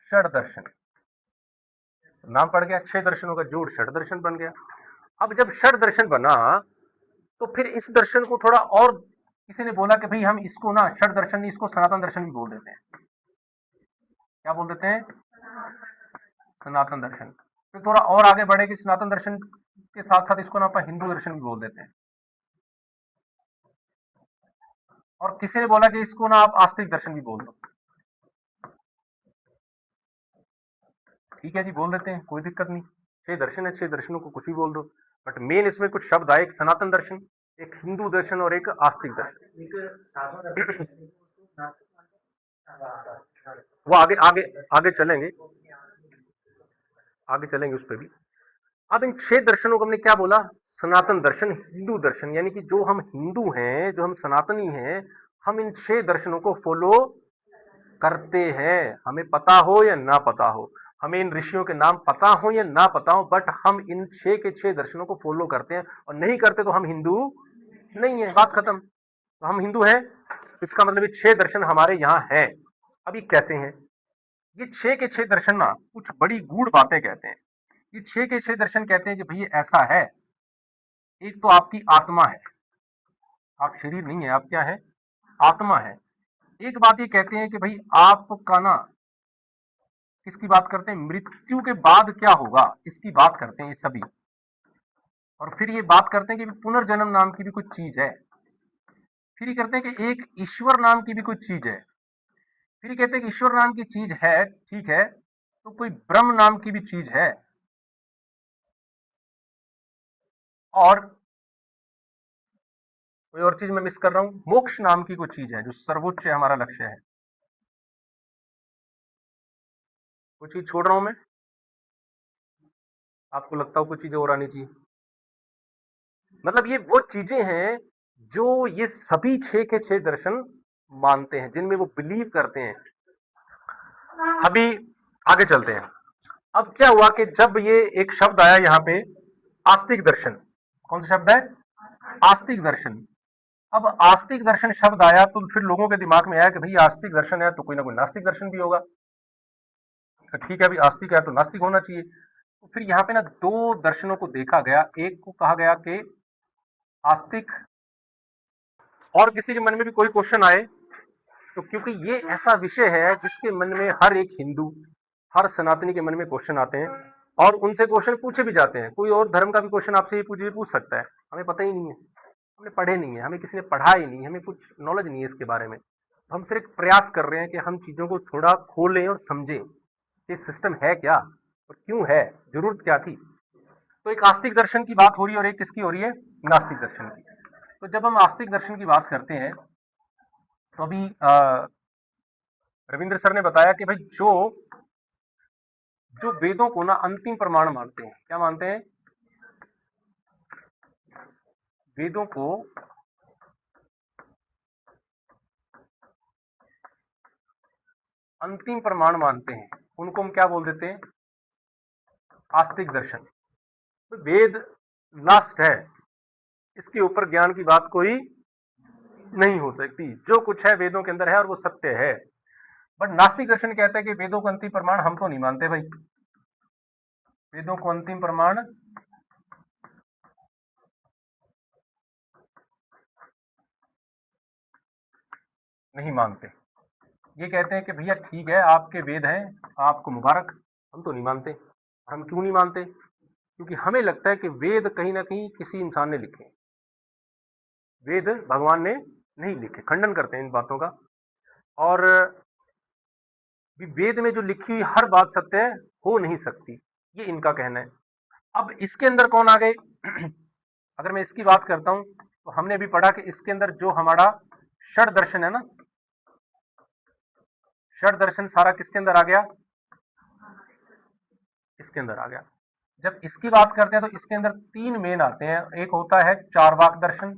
षड दर्शन। नाम पड़ गया, 6 दर्शनों का जोड़ षड दर्शन बन गया। अब जब षड दर्शन बना, तो फिर इस दर्शन को थोड़ा और किसी ने बोला कि भाई हम इसको ना षड दर्शन नहीं, इसको सनातन दर्शन भी बोल देते हैं। क्या बोल देते हैं, सनातन दर्शन। फिर थोड़ा और आगे बढ़े कि सनातन दर्शन के साथ साथ इसको ना अपन हिंदू दर्शन भी बोल देते हैं। और किसी ने बोला कि इसको ना आप आस्तिक दर्शन भी बोल दो। ठीक है जी, बोल देते हैं, कोई दिक्कत नहीं। 6 दर्शन है, 6 दर्शनों को कुछ भी बोल दो। बट मेन इसमें कुछ शब्द आए, एक सनातन दर्शन, एक हिंदू दर्शन और एक आस्तिक दर्शन। वो आगे आगे आगे चलेंगे, आगे चलेंगे उस पर भी। अब इन 6 दर्शनों को हमने क्या बोला, सनातन दर्शन, हिंदू दर्शन, यानी कि जो हम हिंदू हैं, जो हम सनातनी हैं, हम इन 6 दर्शनों को फॉलो करते हैं। हमें पता हो या ना पता हो, हमें इन ऋषियों के नाम पता हो या ना पता हो, बट हम इन 6 के 6 दर्शनों को फॉलो करते हैं। और नहीं करते तो हम हिंदू नहीं है, बात खत्म। तो हम हिंदू हैं, इसका मतलब ये 6 दर्शन हमारे यहाँ हैं। अब ये कैसे हैं, ये 6 के 6 दर्शन ना कुछ बड़ी गूढ़ बातें कहते हैं। ये 6 के 6 दर्शन कहते हैं कि भाई ऐसा है, एक तो आपकी आत्मा है, आप शरीर नहीं है, आप क्या है, आत्मा है। एक बात ये कहते हैं कि भाई आपका ना, किसकी बात करते हैं, मृत्यु के बाद क्या होगा इसकी बात करते हैं ये सभी। और फिर ये बात करते हैं कि पुनर्जन्म नाम की भी कुछ चीज है। फिर ये कहते हैं कि एक ईश्वर नाम की भी कुछ चीज है। फिर ये कहते हैं कि ईश्वर नाम की चीज है, ठीक है, तो कोई ब्रह्म नाम की भी चीज है। और कोई और चीज मैं मिस कर रहा हूं, मोक्ष नाम की कोई चीज है जो सर्वोच्च हमारा लक्ष्य है। कोई चीज छोड़ रहा हूं मैं, आपको लगता हो कुछ चीजें और आनी चाहिए। मतलब ये वो चीजें हैं जो ये सभी 6 के 6 दर्शन मानते हैं, जिनमें वो बिलीव करते हैं। अभी आगे चलते हैं। अब क्या हुआ कि जब ये एक शब्द आया यहाँ पे, आस्तिक दर्शन, कौन सा शब्द है, आस्तिक दर्शन। अब आस्तिक दर्शन शब्द आया तो फिर लोगों के दिमाग में आया कि भाई आस्तिक दर्शन है तो कोई ना कोई नास्तिक दर्शन भी होगा। तो ठीक है, अभी आस्तिक है तो नास्तिक होना चाहिए। तो फिर यहाँ पे ना 2 दर्शनों को देखा गया, एक को कहा गया कि आस्तिक। और किसी के मन में भी कोई क्वेश्चन आए तो, क्योंकि ये ऐसा विषय है जिसके मन में हर एक हिंदू, हर सनातनी के मन में क्वेश्चन आते हैं, और उनसे क्वेश्चन पूछे भी जाते हैं। कोई और धर्म का भी क्वेश्चन आपसे ये पूछ सकता है, हमें पता ही नहीं है, हमने पढ़े नहीं है, हमें किसी ने पढ़ा ही नहीं, हमें कुछ नॉलेज नहीं है इसके बारे में। तो हम सिर्फ प्रयास कर रहे हैं कि हम चीजों को थोड़ा खोलें और समझें कि सिस्टम है क्या और क्यों है, जरूरत क्या थी। तो एक आस्तिक दर्शन की बात हो रही है और एक किसकी हो रही है, नास्तिक दर्शन की। तो जब हम आस्तिक दर्शन की बात करते हैं तो अभी रविंद्र सर ने बताया कि भाई जो जो वेदों को ना अंतिम प्रमाण मानते हैं, क्या मानते हैं, वेदों को अंतिम प्रमाण मानते हैं, उनको हम क्या बोल देते हैं, आस्तिक दर्शन। तो वेद लास्ट है, इसके ऊपर ज्ञान की बात कोई नहीं हो सकती, जो कुछ है वेदों के अंदर है और वो सत्य है। बट नास्तिक दर्शन कहता है कि वेदों को अंतिम प्रमाण हम तो नहीं मानते भाई, वेदों को अंतिम प्रमाण नहीं मानते। ये कहते हैं कि भैया ठीक है, आपके वेद हैं, आपको मुबारक, हम तो नहीं मानते। और हम क्यों नहीं मानते? क्योंकि हमें लगता है कि वेद कहीं ना कहीं किसी इंसान ने लिखे, वेद भगवान ने नहीं लिखे। खंडन करते हैं इन बातों का। और वेद में जो लिखी हुई हर बात सत्य है, हो नहीं सकती, ये इनका कहना है। अब इसके अंदर कौन आ गए? अगर मैं इसकी बात करता हूं तो हमने अभी पढ़ा कि इसके अंदर जो हमारा षड दर्शन है ना, षड दर्शन सारा किसके अंदर आ गया? इसके अंदर आ गया। जब इसकी बात करते हैं तो इसके अंदर तीन मेन आते हैं। एक होता है चारवाक दर्शन,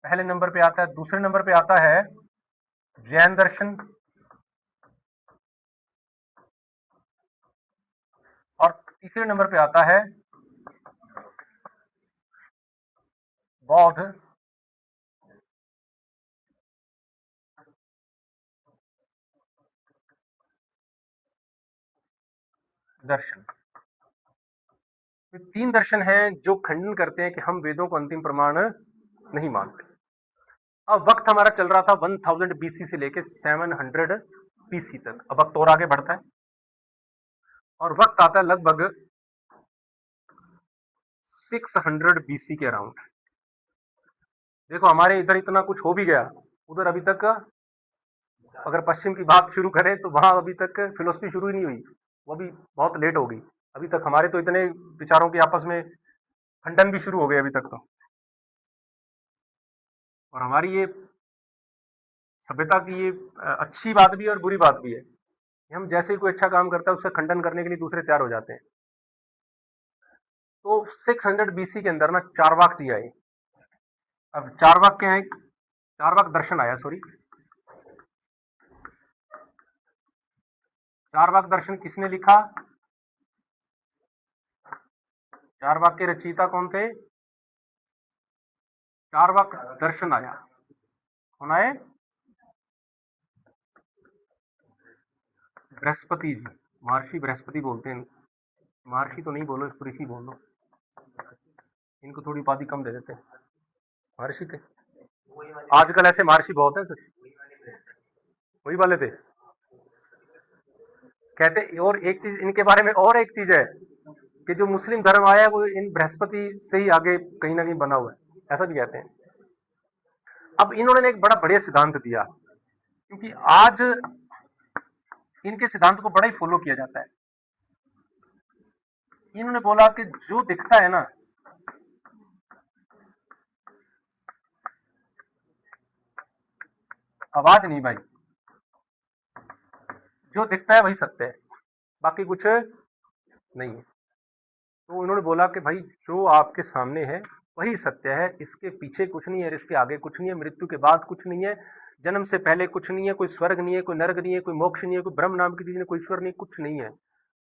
पहले नंबर पे आता है। दूसरे नंबर पे आता है जैन दर्शन, और तीसरे नंबर पे आता है बौद्ध दर्शन। ये तीन दर्शन हैं जो खंडन करते हैं कि हम वेदों को अंतिम प्रमाण नहीं मानते। अब वक्त हमारा चल रहा था 1000 बीसी से लेके 700 बीसी तक। अब वक्त और आगे बढ़ता है और वक्त आता है लगभग 600 बीसी के अराउंड। देखो हमारे इधर इतना कुछ हो भी गया, उधर अभी तक अगर पश्चिम की बात शुरू करें तो वहां अभी तक फिलोसफी शुरू ही नहीं हुई, वो भी बहुत लेट हो गई। अभी तक हमारे तो इतने विचारों के आपस में खंडन भी शुरू हो गए अभी तक तो। और हमारी ये सभ्यता की ये अच्छी बात भी है और बुरी बात भी है कि हम जैसे ही कोई अच्छा काम करता है उसका खंडन करने के लिए दूसरे तैयार हो जाते हैं। तो 600 बीसी के अंदर ना चारवाक जी आए। अब चारवाक क्या है? चारवाक दर्शन आया, सॉरी, चारवाक दर्शन किसने लिखा? चारवाक के रचयिता कौन थे? चारवाक दर्शन आया, कौन आए? बृहस्पति जी, महर्षि बृहस्पति बोलते हैं। महर्षि तो नहीं बोलो, इसको ऋषि बोलो, इनको थोड़ी उपाधि कम दे देते हैं। महर्षि थे। आजकल ऐसे महर्षि बहुत है सर, वही वाले थे। कहते, और एक चीज इनके बारे में, और एक चीज है कि जो मुस्लिम धर्म आया है वो इन बृहस्पति से ही आगे कहीं ना कहीं बना हुआ है, ऐसा भी कहते हैं। अब इन्होंने एक बड़ा बढ़िया सिद्धांत दिया, क्योंकि आज इनके सिद्धांत को बड़ा ही फॉलो किया जाता है। इन्होंने बोला कि जो दिखता है ना, आवाज नहीं भाई, जो दिखता है वही सत्य है, बाकी कुछ नहीं है। तो उन्होंने बोला कि भाई जो आपके सामने है वही सत्य है, इसके पीछे कुछ नहीं है, इसके आगे कुछ नहीं है, मृत्यु के बाद कुछ नहीं है, जन्म से पहले कुछ नहीं है, कोई स्वर्ग नहीं है, कोई नरक नहीं है, कोई मोक्ष नहीं है, कोई ब्रह्म नाम की चीज नहीं, कोई ईश्वर नहीं, कुछ नहीं है।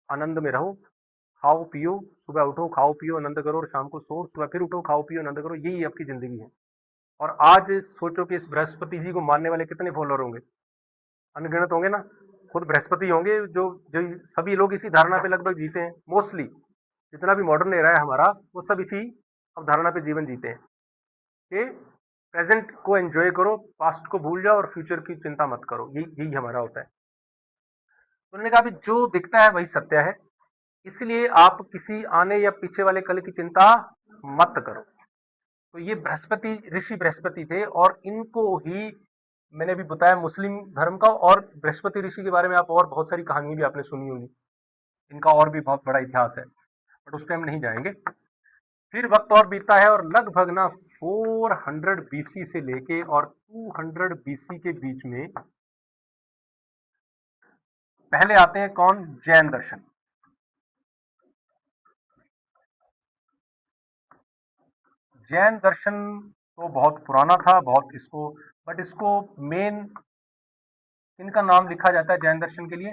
आनंद में रहो, खाओ पियो, सुबह उठो खाओ पियो आनंद करो, और शाम को सो, सुबह फिर उठो खाओ पियो आनंद करो, यही आपकी जिंदगी है। और आज सोचो कि इस बृहस्पति जी को मानने वाले कितने फॉलोअर होंगे, अनगिनत होंगे ना। खुद बृहस्पति होंगे जो जो सभी लोग इसी धारणा पे लगभग जीते हैं। मोस्टली जितना भी मॉडर्न एरा है हमारा, वो सब इसी अवधारणा पे जीवन जीते हैं कि प्रेजेंट को एंजॉय करो, पास्ट को भूल जाओ और फ्यूचर की चिंता मत करो, यही यही हमारा होता है। तो उन्होंने कहा कि जो दिखता है वही सत्य है, इसलिए आप किसी आने या पीछे वाले कल की चिंता मत करो। तो ये बृहस्पति ऋषि बृहस्पति थे, और इनको ही मैंने भी बताया मुस्लिम धर्म का। और बृहस्पति ऋषि के बारे में आप और बहुत सारी कहानी भी आपने सुनी होगी, इनका और भी बहुत बड़ा इतिहास है, बट उस पर हम नहीं जाएंगे। फिर वक्त और बीतता है और लगभग ना 400 बीसी से लेके और 200 बीसी के बीच में पहले आते हैं कौन? जैन दर्शन। जैन दर्शन तो बहुत पुराना था, बहुत इसको, बट इसको मेन इनका नाम लिखा जाता है जैन दर्शन के लिए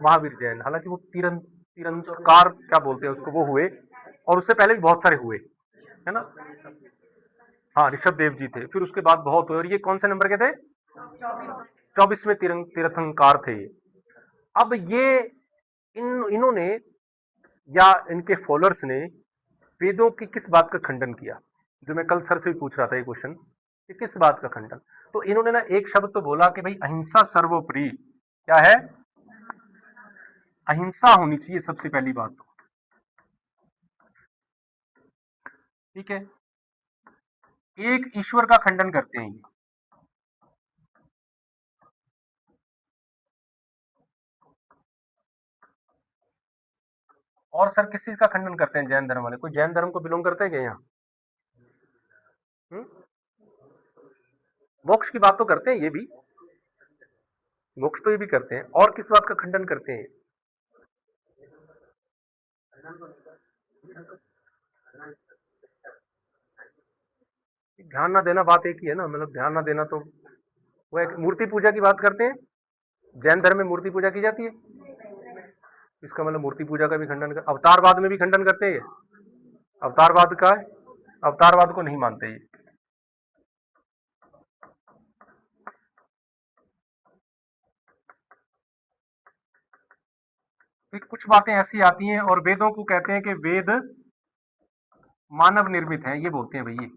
महावीर जैन। हालांकि वो तीरंकार क्या बोलते हैं उसको, वो हुए, और उससे पहले भी बहुत सारे हुए, है ना। हाँ, ऋषभ देव जी थे, फिर उसके बाद बहुत हुए, और ये कौन से नंबर के थे? 24वें तीर्थंकार थे ये। अब ये इन्होंने या इनके फॉलोअर्स ने वेदों की किस बात का खंडन किया, जो मैं कल सर से भी पूछ रहा था ये क्वेश्चन, कि किस बात का खंडन? तो इन्होंने ना एक शब्द तो बोला कि भाई अहिंसा सर्वोपरि। क्या है? अहिंसा होनी चाहिए सबसे पहली बात तो। ठीक है, एक ईश्वर का खंडन करते हैं ये। और सर किस चीज का खंडन करते हैं जैन धर्म वाले? कोई जैन धर्म को बिलोंग करते हैं क्या यहाँ? हम्म? मोक्ष की बात तो करते हैं ये भी, मोक्ष तो ये भी करते हैं। और किस बात का खंडन करते हैं? ध्यान ना देना बात एक ही है ना, मतलब ध्यान ना देना तो वो एक मूर्ति पूजा की बात करते हैं। जैन धर्म में मूर्ति पूजा की जाती है, इसका मतलब मूर्ति पूजा का भी खंडन कर, अवतारवाद में भी खंडन करते हैं ये। अवतारवाद का, अवतारवाद को नहीं मानते ये। फिर कुछ बातें ऐसी आती हैं और वेदों को कहते हैं कि वेद मानव निर्मित है, ये बोलते हैं भाई ये।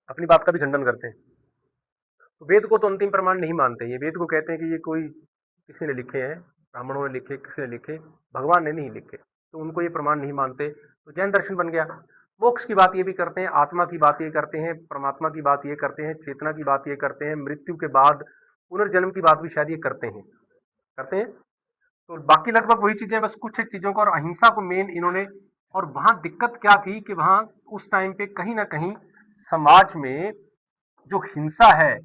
अपनी बात का भी खंडन करते हैं। तो वेद को तो अंतिम प्रमाण नहीं मानते ये। वेद को कहते हैं कि ये कोई किसी ने लिखे हैं, ब्राह्मणों ने लिखे, किसी ने लिखे, भगवान ने नहीं लिखे, तो उनको ये प्रमाण नहीं मानते। तो जैन दर्शन बन गया। मोक्ष की बात ये भी करते हैं, आत्मा की बात ये करते हैं, परमात्मा की बात ये करते हैं, चेतना की बात ये करते हैं, मृत्यु के बाद पुनर्जन्म की बात भी शायद ये करते हैं, करते हैं। तो बाकी लगभग वही चीजें, बस कुछ एक चीजों का, और अहिंसा को मेन इन्होंने। और वहां दिक्कत क्या थी कि वहां उस टाइम पे कहीं ना कहीं समाज में जो हिंसा है,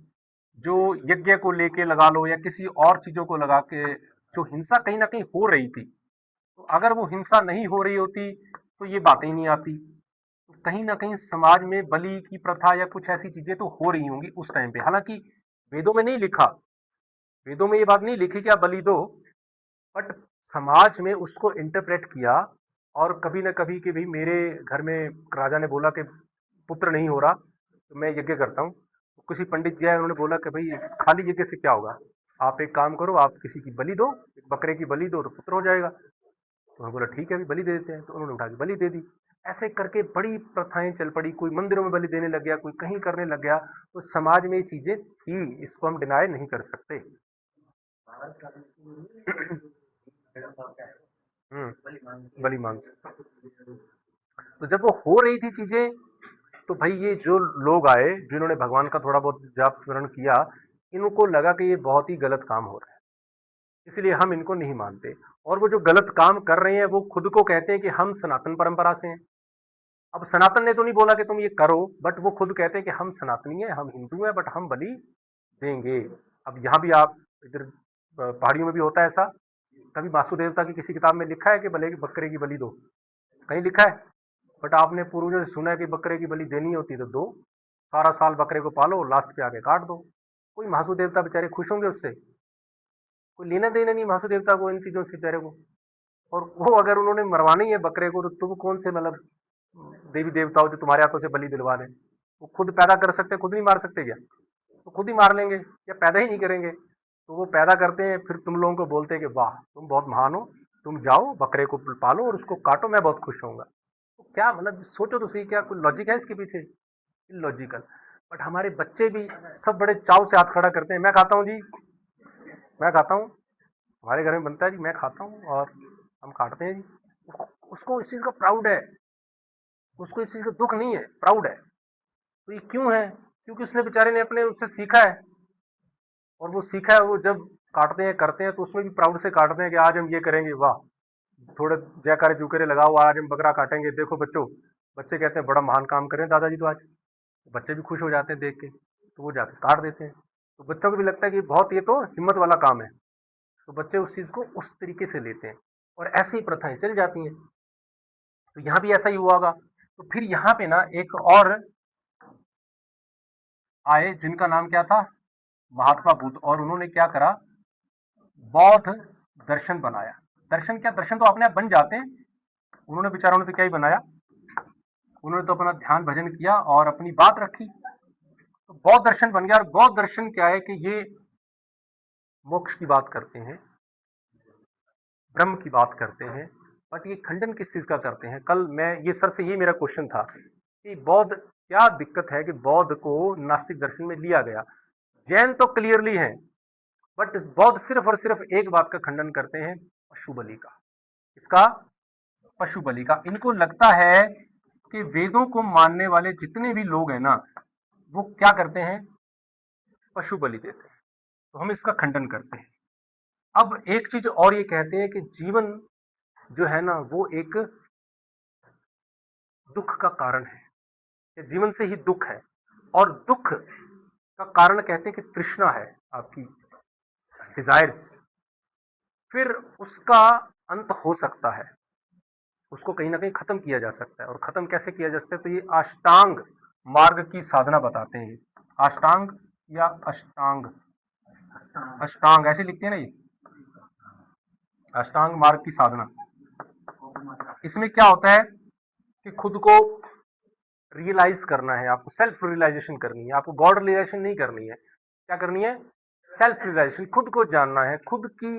जो यज्ञ को लेके लगा लो या किसी और चीजों को लगा के जो हिंसा कहीं ना कहीं हो रही थी, तो अगर वो हिंसा नहीं हो रही होती तो ये बातें ही नहीं आती। तो कहीं ना कहीं समाज में बलि की प्रथा या कुछ ऐसी चीजें तो हो रही होंगी उस टाइम पे। हालांकि वेदों में नहीं लिखा, वेदों में ये बात नहीं लिखी कि आप बलि दो, बट समाज में उसको इंटरप्रेट किया। और कभी ना कभी कि भाई मेरे घर में राजा ने बोला कि पुत्र नहीं हो रहा तो मैं यज्ञ करता हूँ। तो किसी पंडित जी आए, उन्होंने बोला कि भाई खाली यज्ञ से क्या होगा, आप एक काम करो, आप किसी की बलि दो, एक बकरे की बलि दो तो पुत्र हो जाएगा। तो मैं बोला ठीक है अभी बलि दे देते हैं, तो उन्होंने उठा के बलि दे दी। ऐसे करके बड़ी प्रथाएं चल पड़ी, कोई मंदिरों में बलि देने लग गया, कोई कहीं करने लग गया। तो समाज में ये चीजें थी, इसको हम डिनाई नहीं कर सकते। बलि मांग। तो जब वो हो रही थी चीजें, तो भाई ये जो लोग आए जिन्होंने भगवान का थोड़ा बहुत जाप स्मरण किया, इनको लगा कि ये बहुत ही गलत काम हो रहा है, इसलिए हम इनको नहीं मानते। और वो जो गलत काम कर रहे हैं वो खुद को कहते हैं कि हम सनातन परंपरा से हैं। अब सनातन ने तो नहीं बोला कि तुम ये करो, बट वो खुद कहते हैं कि हम सनातनी हैं, हम हिंदू हैं, बट हम बलि देंगे। अब यहाँ भी आप इधर पहाड़ियों में भी होता है ऐसा। कभी वासु देवता की किसी किताब में लिखा है कि भले बकरे की बलि दो? कहीं लिखा है? बट आपने पूर्वजों से सुना है कि बकरे की बलि देनी होती तो दो, सारा साल बकरे को पालो, लास्ट पे आके काट दो। कोई महासु देवता बेचारे खुश होंगे उससे? कोई लेना देना नहीं महासु देवता को इन चीजों से बेचारे को। और वो अगर उन्होंने मरवाना ही है बकरे को, तो तुम कौन से मतलब देवी देवता हो जो तुम्हारे हाथों से बलि दिलवा दें? वो खुद पैदा कर सकते, खुद नहीं मार सकते क्या? तो खुद ही मार लेंगे या पैदा ही नहीं करेंगे। तो वो पैदा करते हैं, फिर तुम लोगों को बोलते हैं कि वाह तुम बहुत महान हो, तुम जाओ बकरे को पालो और उसको काटो, मैं बहुत खुश होऊंगा। तो क्या मतलब, सोचो तो सही, क्या कोई लॉजिक है इसके पीछे? इलॉजिकल। बट हमारे बच्चे भी सब बड़े चाव से हाथ खड़ा करते हैं, मैं खाता हूँ जी, मैं खाता हूँ, हमारे घर में बनता है जी, मैं खाता हूँ और हम काटते हैं जी। उसको इस चीज का प्राउड है, उसको इस चीज का दुख नहीं है, प्राउड है। तो ये क्यों है? क्योंकि उसने बेचारे ने अपने उससे सीखा है। और वो सीखा है, वो जब काटते हैं करते हैं तो उसमें भी प्राउड से काटते हैं कि आज हम ये करेंगे, वाह थोड़े जयकारे जुकरे लगाओ, आज हम बकरा काटेंगे, देखो बच्चों। बच्चे कहते हैं बड़ा महान काम करें दादाजी तो आज। बच्चे भी खुश हो जाते हैं देख के, तो वो जाके काट देते हैं। तो बच्चों को भी लगता है कि बहुत ये तो हिम्मत वाला काम है। तो बच्चे उस चीज को उस तरीके से लेते हैं और ऐसी ही प्रथाएं चल जाती हैं। तो यहाँ भी ऐसा ही हुआ होगा। तो फिर यहाँ पे ना एक और आए जिनका नाम क्या था, महात्मा बुद्ध, और उन्होंने क्या करा, बौद्ध दर्शन बनाया। दर्शन क्या, दर्शन तो अपने आप बन जाते हैं, उन्होंने बेचारों ने तो क्या ही बनाया, उन्होंने तो अपना ध्यान भजन किया और अपनी बात रखी, तो बौद्ध दर्शन बन गया। और बौद्ध दर्शन क्या है कि ये मोक्ष की बात करते हैं, ब्रह्म की बात करते हैं, बट ये खंडन किस चीज का करते हैं? कल मैं ये सर से ये मेरा क्वेश्चन था कि बौद्ध, क्या दिक्कत है कि बौद्ध को नास्तिक दर्शन में लिया गया? जैन तो क्लियरली है, बट बौद्ध सिर्फ और सिर्फ एक बात का खंडन करते हैं, पशु बलि का। इसका, पशु बलि का। इनको लगता है कि वेदों को मानने वाले जितने भी लोग हैं ना, वो क्या करते हैं? पशु बलि देते हैं। तो हम इसका खंडन करते हैं। अब एक चीज और ये कहते हैं कि जीवन जो है ना, वो एक दुख का कारण है, कि जीवन से ही दुख है, और दुख का कारण कहते हैं कि तृष्णा है, आपकी डिजायर्स। फिर उसका अंत हो सकता है, उसको कहीं ना कहीं खत्म किया जा सकता है। और खत्म कैसे किया जा सकता है? तो ये अष्टांग मार्ग की साधना बताते हैं। अष्टांग या अष्टांग, अष्टांग ऐसे लिखते हैं ना ये, अष्टांग मार्ग की साधना। इसमें क्या होता है कि खुद को रियलाइज करना है, आपको सेल्फ रियलाइजेशन करनी है, आपको गॉड रियलाइजेशन नहीं करनी है। क्या करनी है? सेल्फ रियलाइजेशन, खुद को जानना है, खुद की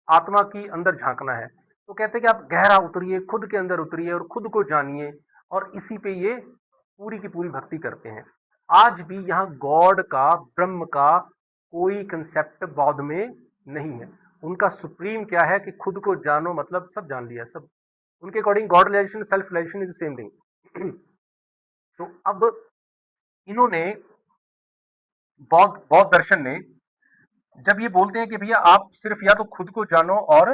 आत्मा की अंदर झांकना है। तो कहते हैं कि आप गहरा उतरिए, खुद के अंदर उतरिए और खुद को जानिए, और इसी पे ये पूरी की पूरी भक्ति करते हैं। आज भी यहाँ गॉड का, ब्रह्म का कोई कंसेप्ट बौद्ध में नहीं है। उनका सुप्रीम क्या है कि खुद को जानो, मतलब सब जान लिया, सब। उनके according god realisation, self realisation is same thing. तो अब इन्होंने, बौद्ध बौद्ध दर्शन ने, जब ये बोलते हैं कि भैया आप सिर्फ या तो खुद को जानो और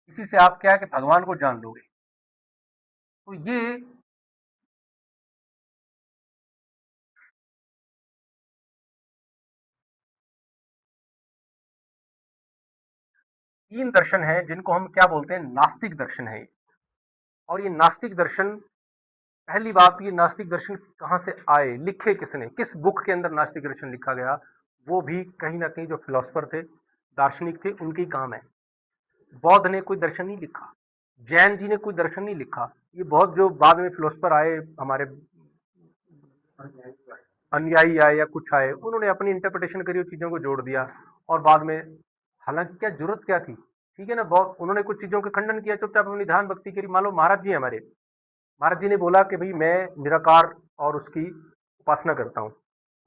इसी से आप क्या है कि भगवान को जान लोगे, तो ये तीन दर्शन है जिनको हम क्या बोलते हैं? नास्तिक दर्शन है। और ये नास्तिक दर्शन, पहली बात, ये नास्तिक दर्शन कहाँ से आए, लिखे किसने, किस बुक के अंदर नास्तिक दर्शन लिखा गया? वो भी कहीं ना कहीं जो फिलोसफर थे, दार्शनिक थे, उनके काम है। बौद्ध ने कोई दर्शन नहीं लिखा, जैन जी ने कोई दर्शन नहीं लिखा। ये बहुत जो बाद में फिलोसफर आए, हमारे अनुयायी आए या कुछ आए, उन्होंने अपनी इंटरप्रिटेशन करी, चीजों को जोड़ दिया, और बाद में, हालांकि क्या जरूरत क्या थी? ठीक है ना, बहुत उन्होंने कुछ चीजों का खंडन किया, चुपचाप अपनी ध्यान भक्ति करी। मान लो महाराज जी हमारे, महाराज जी ने बोला कि भाई मैं निराकार और उसकी उपासना करता हूँ।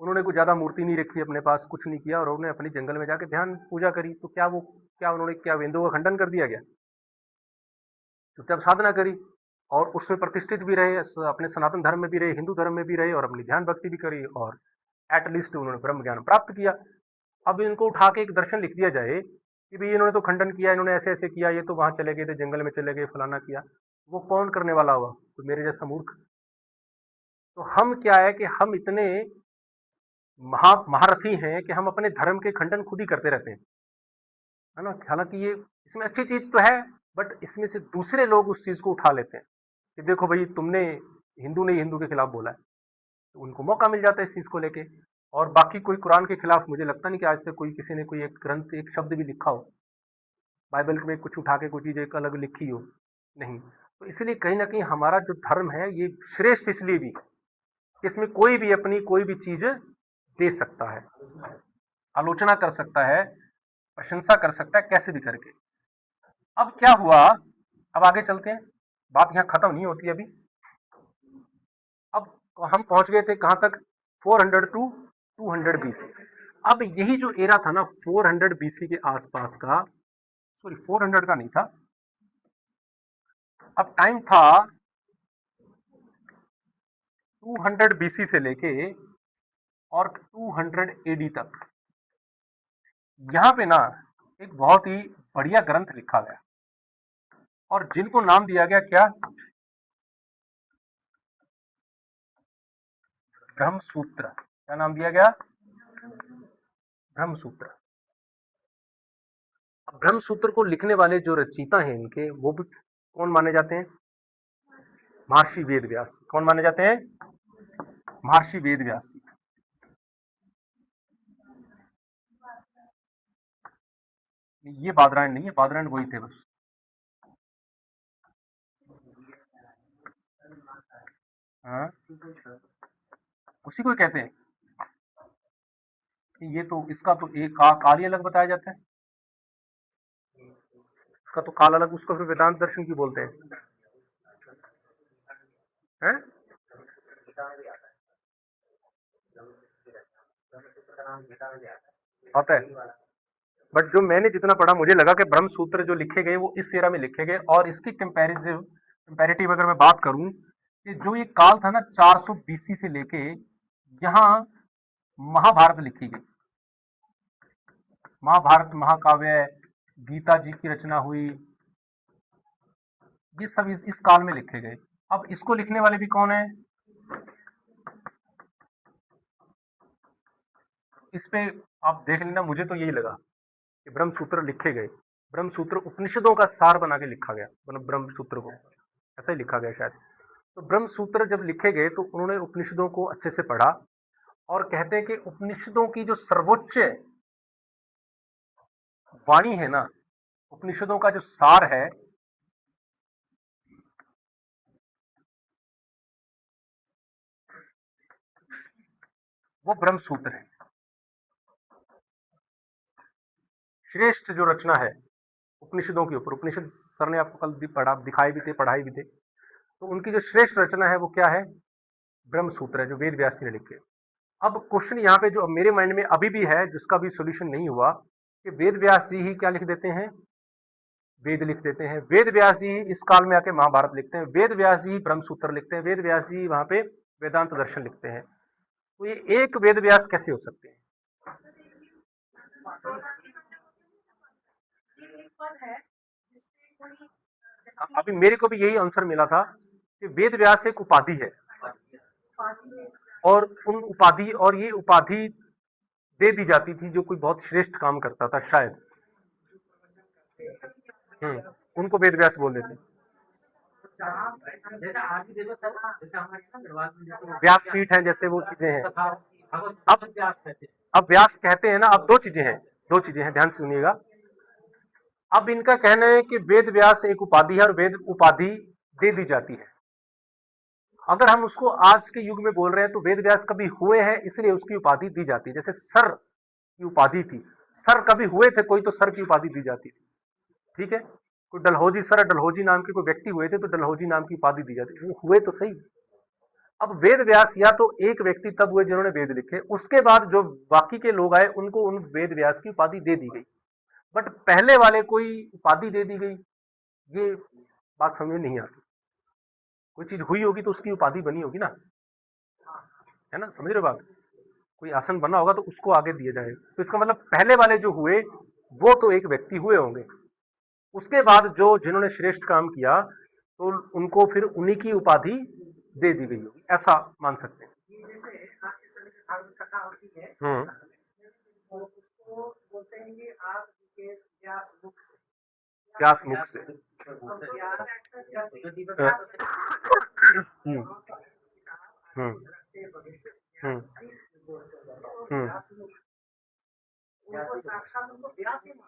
उन्होंने कुछ ज्यादा मूर्ति नहीं रखी अपने पास, कुछ नहीं किया, और उन्होंने अपनी जंगल में जाके ध्यान पूजा करी। तो क्या वो, क्या उन्होंने, क्या वेदों का खंडन कर दिया गया? चुपचाप साधना करी, और उसमें प्रतिष्ठित भी रहे, अपने सनातन धर्म में भी रहे, हिंदू धर्म में भी रहे, और अपनी ध्यान भक्ति भी करी, और एटलीस्ट उन्होंने ब्रह्म ज्ञान प्राप्त किया। अब इनको उठा के एक दर्शन लिख दिया जाए कि भाई इन्होंने तो खंडन किया, इन्होंने ऐसे ऐसे किया, ये तो वहां चले गए थे, जंगल में चले गए, फलाना किया। वो कौन करने वाला हुआ? तो मेरे जैसा मूर्ख। तो हम क्या है कि हम इतने महारथी हैं कि हम अपने धर्म के खंडन खुद ही करते रहते हैं, है ना। हालांकि ये, इसमें अच्छी चीज तो है, बट इसमें से दूसरे लोग उस चीज को उठा लेते हैं कि देखो भाई तुमने, हिंदू ने हिंदू के खिलाफ बोला है, तो उनको मौका मिल जाता है इस चीज को लेके। और बाकी कोई कुरान के खिलाफ, मुझे लगता नहीं कि आज तक कोई, किसी ने कोई एक ग्रंथ, एक शब्द भी लिखा हो, बाइबल में कुछ उठा के कोई चीज एक अलग लिखी हो, नहीं। तो इसलिए कहीं ना कहीं हमारा जो धर्म है ये श्रेष्ठ इसलिए भी कि इसमें कोई भी अपनी कोई भी चीज दे सकता है, आलोचना कर सकता है, प्रशंसा कर सकता है, कैसे भी करके। अब क्या हुआ, अब आगे चलते हैं, बात यहाँ खत्म नहीं होती अभी। अब हम पहुंच गए थे कहां तक? 400 टू 200 बीसी। अब यही जो एरा था ना 400 बीसी के आसपास का, सॉरी 400 का नहीं था, अब टाइम था 200 बीसी से लेके और 200 एडी तक। यहाँ पे ना एक बहुत ही बढ़िया ग्रंथ लिखा गया, और जिनको नाम दिया गया क्या? ब्रह्म सूत्र। क्या नाम दिया गया? ब्रह्म सूत्र। अब ब्रह्म सूत्र को लिखने वाले जो रचयिता हैं इनके, वो भी कौन माने जाते हैं? महर्षि वेद व्यास। कौन माने जाते हैं? महर्षि वेद व्यास जी। ये बादरायण नहीं है, बादरायण वही थे बस। हाँ, उसी को कहते हैं कि ये तो, इसका तो एक काल ही अलग बताया जाता है। उसका तो काल अलग, उसको फिर वेदांत दर्शन क्यों बोलते हैं? आता है, बट जो मैंने जितना पढ़ा मुझे लगा कि ब्रह्म सूत्र जो लिखे गए वो इस एरा में लिखे गए, और इसकी कंपैरेटिव अगर मैं बात करूं कि जो ये काल था ना 400 बीसी से लेके यहाँ महाभारत लिखी गई, महाभारत महाकाव्य, गीता जी की रचना हुई, ये सब इस काल में लिखे गए। अब इसको लिखने वाले भी कौन है? इस पे आप देख लेना, मुझे तो यही लगा कि ब्रह्म सूत्र लिखे गए, ब्रह्म सूत्र उपनिषदों का सार बना के लिखा गया, मतलब ब्रह्म सूत्र को ऐसा ही लिखा गया शायद। तो ब्रह्म सूत्र जब लिखे गए तो उन्होंने उपनिषदों को अच्छे से पढ़ा, और कहते हैं कि उपनिषदों की जो सर्वोच्च वाणी है ना, उपनिषदों का जो सार है, वो ब्रह्म सूत्र है। श्रेष्ठ जो रचना है उपनिषदों के ऊपर, उपनिषद सर ने आपको कल भी पढ़ा, दिखाए भी थे, पढ़ाए भी थे, तो उनकी जो श्रेष्ठ रचना है वो क्या है? ब्रह्म सूत्र है, जो वेद व्यास जी ने लिखे। अब क्वेश्चन यहाँ पे जो मेरे माइंड में अभी भी है, जिसका भी सोल्यूशन नहीं हुआ, कि वेद व्यास जी ही क्या लिख देते हैं? वेद लिख देते हैं। वेद व्यास जी इस काल में आके महाभारत लिखते हैं, वेद व्यास जी ब्रह्म सूत्र लिखते हैं, वेद व्यास जी वहां पे वेदांत दर्शन लिखते हैं। तो ये एक वेद व्यास कैसे हो सकते हैं? अभी मेरे को भी यही आंसर मिला था कि वेद व्यास एक उपाधि है, और उन उपाधि, और ये उपाधि दे दी जाती थी जो कोई बहुत श्रेष्ठ काम करता था शायद। उनको वेद व्यास बोल देते। व्यासपीठ है, जैसे वो चीजें हैं। अब व्यास कहते हैं ना, अब दो चीजें हैं, दो चीजें हैं, ध्यान से सुनिएगा। अब इनका कहना है कि वेद व्यास एक उपाधि है और वेद उपाधि दे दी जाती है। अगर हम उसको आज के युग में बोल रहे हैं तो वेद व्यास कभी हुए हैं इसलिए उसकी उपाधि दी जाती है। जैसे सर की उपाधि थी, सर कभी हुए थे कोई तो सर की उपाधि दी जाती थी, ठीक है। कोई डलहौजी सर, डलहौजी नाम के कोई व्यक्ति हुए थे तो डलहौजी नाम की उपाधि दी जाती, वो हुए तो सही। अब वेद व्यास या तो एक व्यक्ति तब हुए जिन्होंने वेद लिखे, उसके बाद जो बाकी के लोग आए उनको उन वेद व्यास की उपाधि दे दी गई, बट पहले वाले कोई उपाधि दे दी गई, ये बात समझ में नहीं आती। कोई चीज हुई होगी तो उसकी उपाधि बनी होगी ना, है ना, समझ रहे बात? कोई आसन बना होगा तो उसको आगे दिया जाएगा, तो इसका मतलब पहले वाले जो हुए वो तो एक व्यक्ति हुए होंगे, उसके बाद जो जिन्होंने श्रेष्ठ काम किया तो उनको फिर उन्हीं की उपाधि दे दी गई होगी, ऐसा मान सकते हैं। व्यास मुख से। हम्म हम्म हम्म हम्म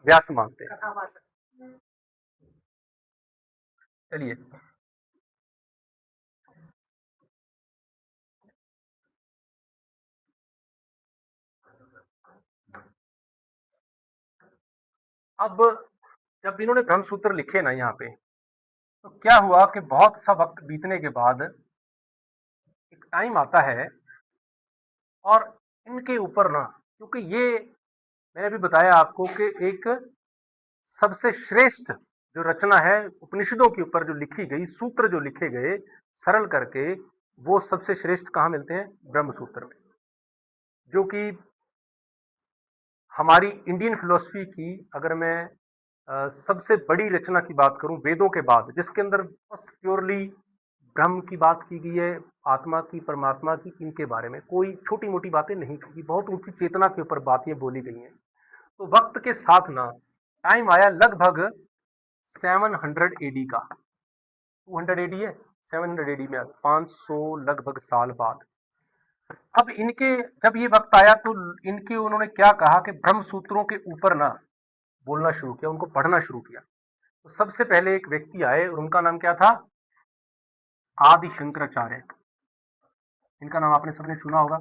व्यास मानते हैं। चलिए, अब जब इन्होंने ब्रह्मसूत्र लिखे ना यहाँ पे, तो क्या हुआ कि बहुत सा वक्त बीतने के बाद एक टाइम आता है, और इनके ऊपर ना, क्योंकि ये मैंने अभी बताया आपको कि एक सबसे श्रेष्ठ जो रचना है उपनिषदों के ऊपर जो लिखी गई, सूत्र जो लिखे गए सरल करके, वो सबसे श्रेष्ठ कहाँ मिलते हैं? ब्रह्म सूत्र में, जो कि हमारी इंडियन फिलोसफी की, अगर मैं सबसे बड़ी रचना की बात करूं वेदों के बाद, जिसके अंदर बस प्योरली ब्रह्म की बात की गई है, आत्मा की, परमात्मा की, इनके बारे में कोई छोटी मोटी बातें नहीं की, बहुत ऊंची चेतना के ऊपर बातें बोली गई हैं। तो वक्त के साथ ना टाइम आया लगभग 700 एडी का, 200 एडी है, 700 एडी में 500 लगभग साल बाद। अब इनके जब ये वक्त आया तो इनके उन्होंने क्या कहा कि ब्रह्म सूत्रों के ऊपर ना बोलना शुरू किया, उनको पढ़ना शुरू किया। तो सबसे पहले एक व्यक्ति आए और उनका नाम क्या था? आदि शंकराचार्य। इनका नाम आपने सबने सुना होगा,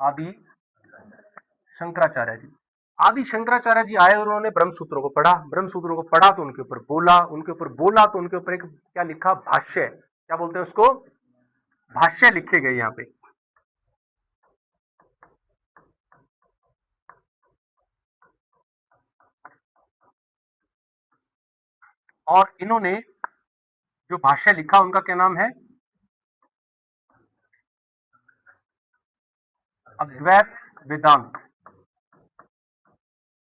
आदि शंकराचार्य जी। आदि शंकराचार्य जी आए और उन्होंने ब्रह्म सूत्रों को पढ़ा, ब्रह्म सूत्रों को पढ़ा तो उनके ऊपर बोला, तो उनके ऊपर एक क्या लिखा, भाष्य, क्या बोलते हैं उसको, भाष्य लिखे गए यहाँ पे। और इन्होंने जो भाष्य लिखा उनका क्या नाम है, अद्वैत वेदांत।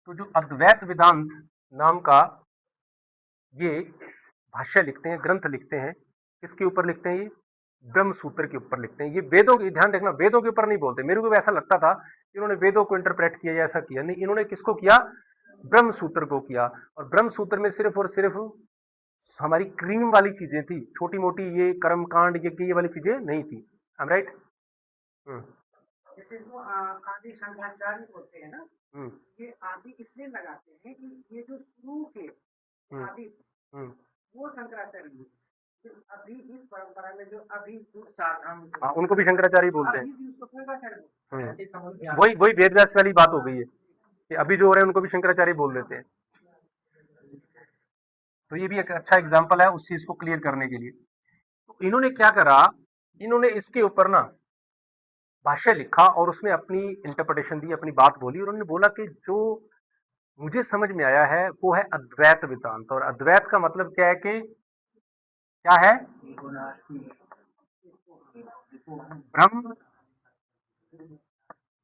तो जो अद्वैत वेदांत नाम का ये भाष्य लिखते हैं, ग्रंथ लिखते हैं, किसके ऊपर लिखते हैं, ये ब्रह्म सूत्र के ऊपर लिखते हैं। ये वेदों की, ध्यान रखना, वेदों के ऊपर नहीं बोलते। मेरे को ऐसा लगता था कि इन्होंने वेदों को इंटरप्रेट किया या ऐसा किया, नहीं, इन्होंने किसको किया, ब्रह्म सूत्र को किया। और ब्रह्म सूत्र में सिर्फ और सिर्फ हमारी क्रीम वाली चीजें थी, छोटी मोटी ये कर्म कांड ये वाली चीजें नहीं थी। हम राइट। जैसे वो आदि शंकराचार्य बोलते हैं ना, ये आदि इसलिए लगाते हैं कि ये जो शुरू के आदि वो शंकराचार्य हैं। अभी इस परंपरा में जो अभी चार धाम, हाँ, उनको भी शंकराचार्य बोलते हैं। अभी भी उसको शंकराचार्य बोलते हैं। ऐसे समझ में वही वेद व्यास वाली बात हो गई है कि अभी जो हो रहे हैं उनको भी शंकराचार्य बोल देते हैं। तो ये भी एक अच्छा एग्जाम्पल है उस चीज को क्लियर करने के लिए। तो इन्होंने क्या करा, इन्होंने इसके ऊपर ना भाष्य लिखा और उसमें अपनी इंटरप्रिटेशन दी, अपनी बात बोली। और उन्होंने बोला कि जो मुझे समझ में आया है वो है अद्वैत वेदांत। और अद्वैत का मतलब क्या है, कि क्या है, ब्रह्म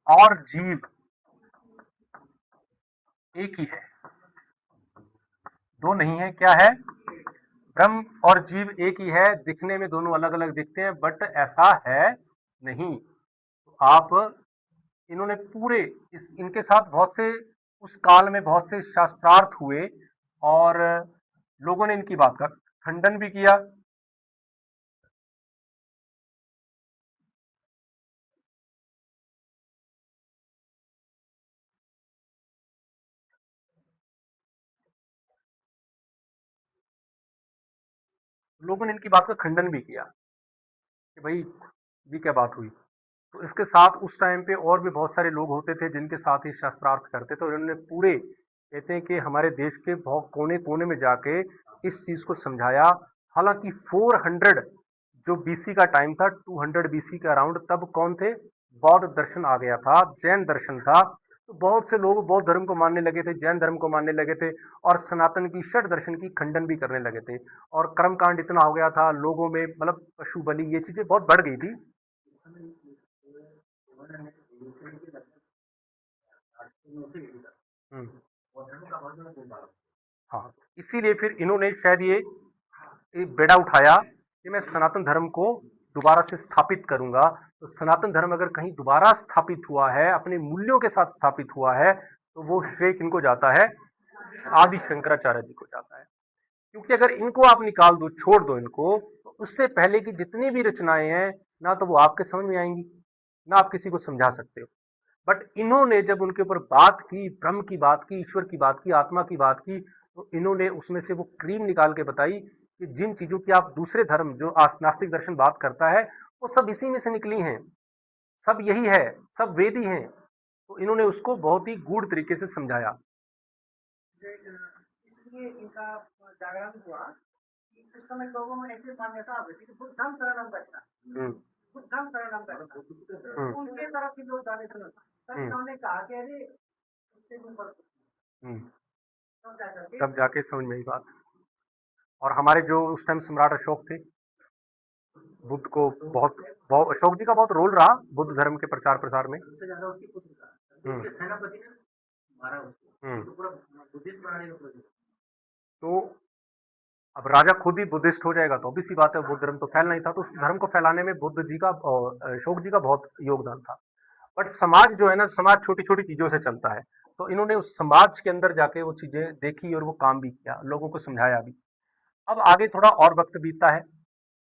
और जीव एक ही है, दो नहीं है। क्या है, ब्रह्म और जीव एक ही है। दिखने में दोनों अलग अलग दिखते हैं बट ऐसा है नहीं। आप, इन्होंने पूरे इनके साथ बहुत से, उस काल में बहुत से शास्त्रार्थ हुए और लोगों ने इनकी बात का खंडन भी किया। लोगों ने इनकी बात का खंडन भी किया कि भाई ये क्या बात हुई। तो इसके साथ उस टाइम पे और भी बहुत सारे लोग होते थे जिनके साथ ही शास्त्रार्थ करते थे। और इन्होंने पूरे, कहते हैं कि हमारे देश के बहुत कोने कोने में जाके इस चीज को समझाया। हालांकि 400 जो बीसी का टाइम था, 200 बीसी के अराउंड, तब कौन थे, बौद्ध दर्शन आ गया था, जैन दर्शन था। तो बहुत से लोग बौद्ध धर्म को मानने लगे थे, जैन धर्म को मानने लगे थे और सनातन की षट दर्शन की खंडन भी करने लगे थे। और कर्मकांड इतना हो गया था लोगों में, मतलब पशु बलि, ये चीजें बहुत बढ़ गई थी। हम्म, हाँ, इसीलिए फिर इन्होंने शायद ये एक बेड़ा उठाया कि मैं सनातन धर्म को दोबारा से स्थापित करूंगा। तो सनातन धर्म अगर कहीं दोबारा स्थापित हुआ है, अपने मूल्यों के साथ स्थापित हुआ है, तो वो श्रेय किनको जाता है, आदि शंकराचार्य जी को जाता है। क्योंकि अगर इनको आप निकाल दो, छोड़ दो इनको, तो उससे पहले की जितनी भी रचनाएं हैं, ना तो वो आपके समझ में आएंगी, ना आप किसी को समझा सकते हो। बट इन्होंने जब उनके ऊपर बात की, ब्रह्म की बात की, ईश्वर की बात की, आत्मा की बात की, तो इन्होंने उसमें से वो क्रीम निकाल के बताई कि जिन चीजों की आप दूसरे धर्म, जो नास्तिक दर्शन बात करता है, वो सब इसी में से निकली हैं, सब यही है, सब वेद ही हैं। तो इन्होंने उसको बहुत ही गूढ़ तरीके से समझाया। इसलिए इनका जागरण हुआ कि उस समय लोगों में ऐसे मान्यता आ गई थी कि बुद्धम शरणम गच्छामि, बुद्धम शरणम गच्छामि। उनके तरफ के लोग जाने सुनो, तब इन्होंने कहा कि अरे इससे ऊपर तब जाके समझ में आई बात। और हमारे जो उस टाइम सम्राट अशोक थे, बुद्ध को बहुत, अशोक जी का बहुत रोल रहा बुद्ध धर्म के प्रचार प्रसार में। उससे ज्यादा उसकी कुछ उसके सेनापति ने मारा उसको, तो पूरा बुद्धिस्ट बनाने का प्रोजेक्ट। तो अब राजा खुद ही बुद्धिस्ट हो जाएगा तो obvious सी बात है, बुद्ध धर्म तो फैलना ही था। तो उस धर्म को फैलाने में बुद्ध जी का और अशोक जी का बहुत योगदान था। बट समाज जो है ना, समाज छोटी छोटी चीजों से चलता है। तो इन्होंने उस समाज के अंदर जाके वो चीजें देखी और वो काम भी किया, लोगों को समझाया भी। अब आगे थोड़ा और वक्त बीतता है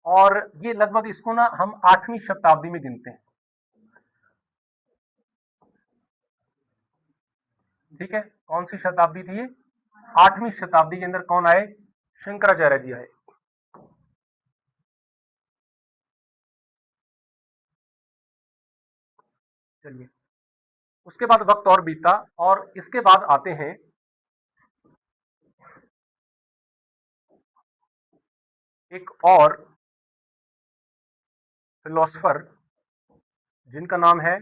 और ये लगभग, इसको ना हम 8वीं शताब्दी में गिनते हैं। ठीक है, कौन सी शताब्दी थी ये, 8वीं शताब्दी के अंदर कौन आए, शंकराचार्य जी आए। चलिए, उसके बाद वक्त और बीता, और इसके बाद आते हैं एक और फिलोसफर जिनका नाम है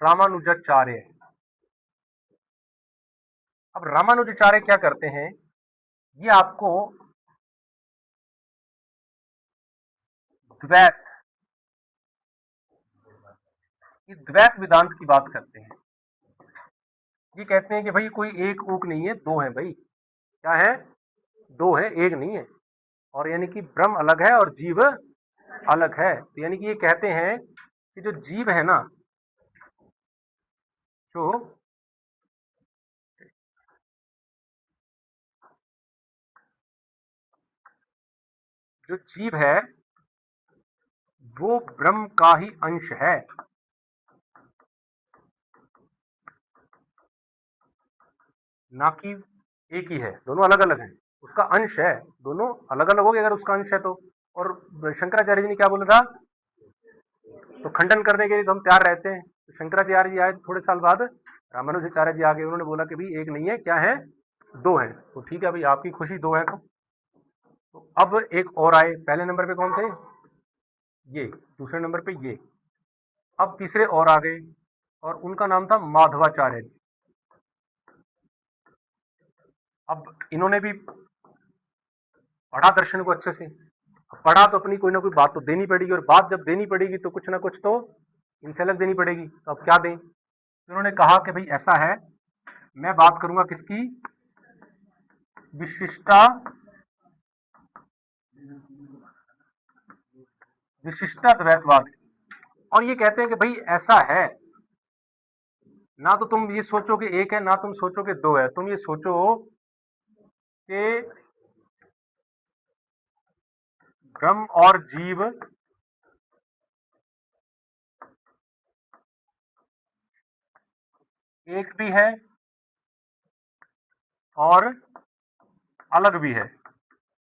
रामानुजाचार्य। अब रामानुजाचार्य क्या करते हैं, ये आपको द्वैत, ये द्वैत वेदांत की बात करते हैं। ये कहते हैं कि भाई कोई एक ऊक नहीं है, दो है भाई। क्या है? दो है, एक नहीं है। और यानी कि ब्रह्म अलग है और जीव अलग है। तो यानी कि ये कहते हैं कि जो जीव है ना, जो जीव है वो ब्रह्म का ही अंश है। ना कि एक ही है, दोनों अलग अलग हैं, उसका अंश है। दोनों अलग अलग हो गए अगर उसका अंश है तो। और शंकराचार्य जी ने क्या बोला था, तो खंडन करने के लिए तो हम तैयार रहते हैं। तो शंकराचार्य जी आए थोड़े साल बाद, रामानुजाचार्य जी आगे, उन्होंने बोला कि भाई एक नहीं है, क्या है? दो है। तो ठीक है भाई, आपकी खुशी, दो है तो अब एक और आए। पहले नंबर पे कौन थे? ये। दूसरे नंबर पे ये। अब तीसरे और आ गए, और उनका नाम था माधवाचार्य जी। अब इन्होंने भी पढ़ा दर्शन को अच्छे से, पढ़ा तो अपनी कोई ना कोई बात तो देनी पड़ेगी, और बात जब देनी पड़ेगी तो कुछ ना कुछ तो इनसे अलग देनी पड़ेगी। तो अब क्या दें? तो उन्होंने कहा कि भाई ऐसा है, मैं बात करूंगा किसकी? विशिष्टा विशिष्टाद्वैतवाद। और ये कहते हैं कि भाई ऐसा है, ना तो तुम ये सोचो कि एक है, ना तुम सोचो कि दो है, तुम ये सोचो कि ब्रह्म और जीव एक भी है और अलग भी है।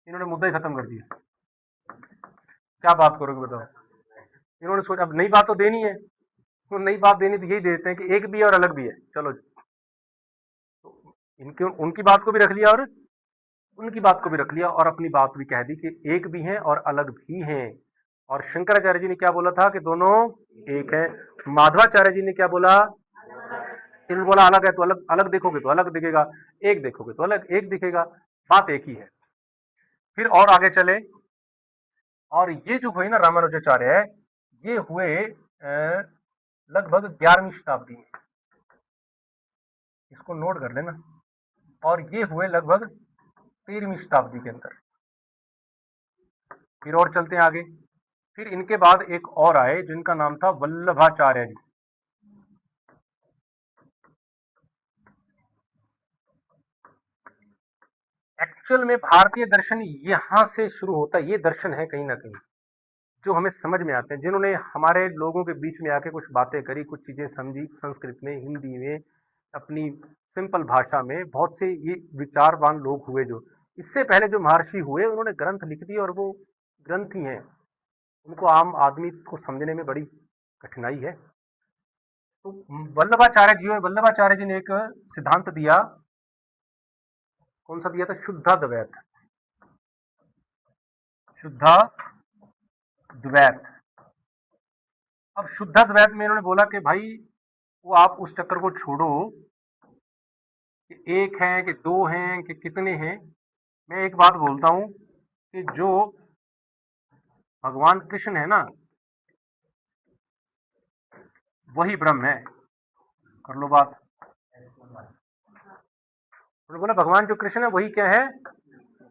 इन्होंने मुद्दा ही खत्म कर दिया। क्या बात करोगे बताओ? इन्होंने सोचा अब नई बात तो देनी है, तो नई बात देनी तो यही देते हैं कि एक भी है और अलग भी है। चलो, तो इनके उनकी बात को भी रख लिया और उनकी बात को भी रख लिया, और अपनी बात भी कह दी कि एक भी है और अलग भी हैं। और शंकराचार्य जी ने क्या बोला था कि दोनों एक है। माधवाचार्य जी ने क्या बोला? इन्होंने बोला अलग है तो अलग, अलग देखोगे तो अलग दिखेगा, एक देखोगे तो अलग एक दिखेगा, बात एक ही है। फिर और आगे चले, और ये जो हुए ना रामानुजाचार्य, ये हुए लगभग 11वीं शताब्दी में, इसको नोट कर लेना। और ये हुए लगभग 13वीं शताब्दी के अंदर। फिर और चलते हैं आगे। फिर इनके बाद एक और आए जिनका नाम था वल्लभाचार्य जी। एक्चुअल में भारतीय दर्शन यहां से शुरू होता है। ये दर्शन है कहीं ना कहीं जो हमें समझ में आते हैं, जिन्होंने हमारे लोगों के बीच में आके कुछ बातें करी, कुछ चीजें समझी, संस्कृत में, हिंदी में, अपनी सिंपल भाषा में। बहुत से ये विचारवान लोग हुए जो इससे पहले जो महर्षि हुए, उन्होंने ग्रंथ लिख दिए, और वो ग्रंथ ही हैं, उनको आम आदमी को समझने में बड़ी कठिनाई है। तो वल्लभाचार्य जी ने एक सिद्धांत दिया। कौन सा दिया था? शुद्धाद्वैत। शुद्धाद्वैत। अब शुद्धाद्वैत में इन्होंने बोला कि भाई वो आप उस चक्कर को छोड़ो कि एक है कि दो हैं कि कितने हैं। मैं एक बात बोलता हूं कि जो भगवान कृष्ण है ना, वही ब्रह्म है। कर लो बात। उन्होंने बोला भगवान जो कृष्ण है वही क्या है?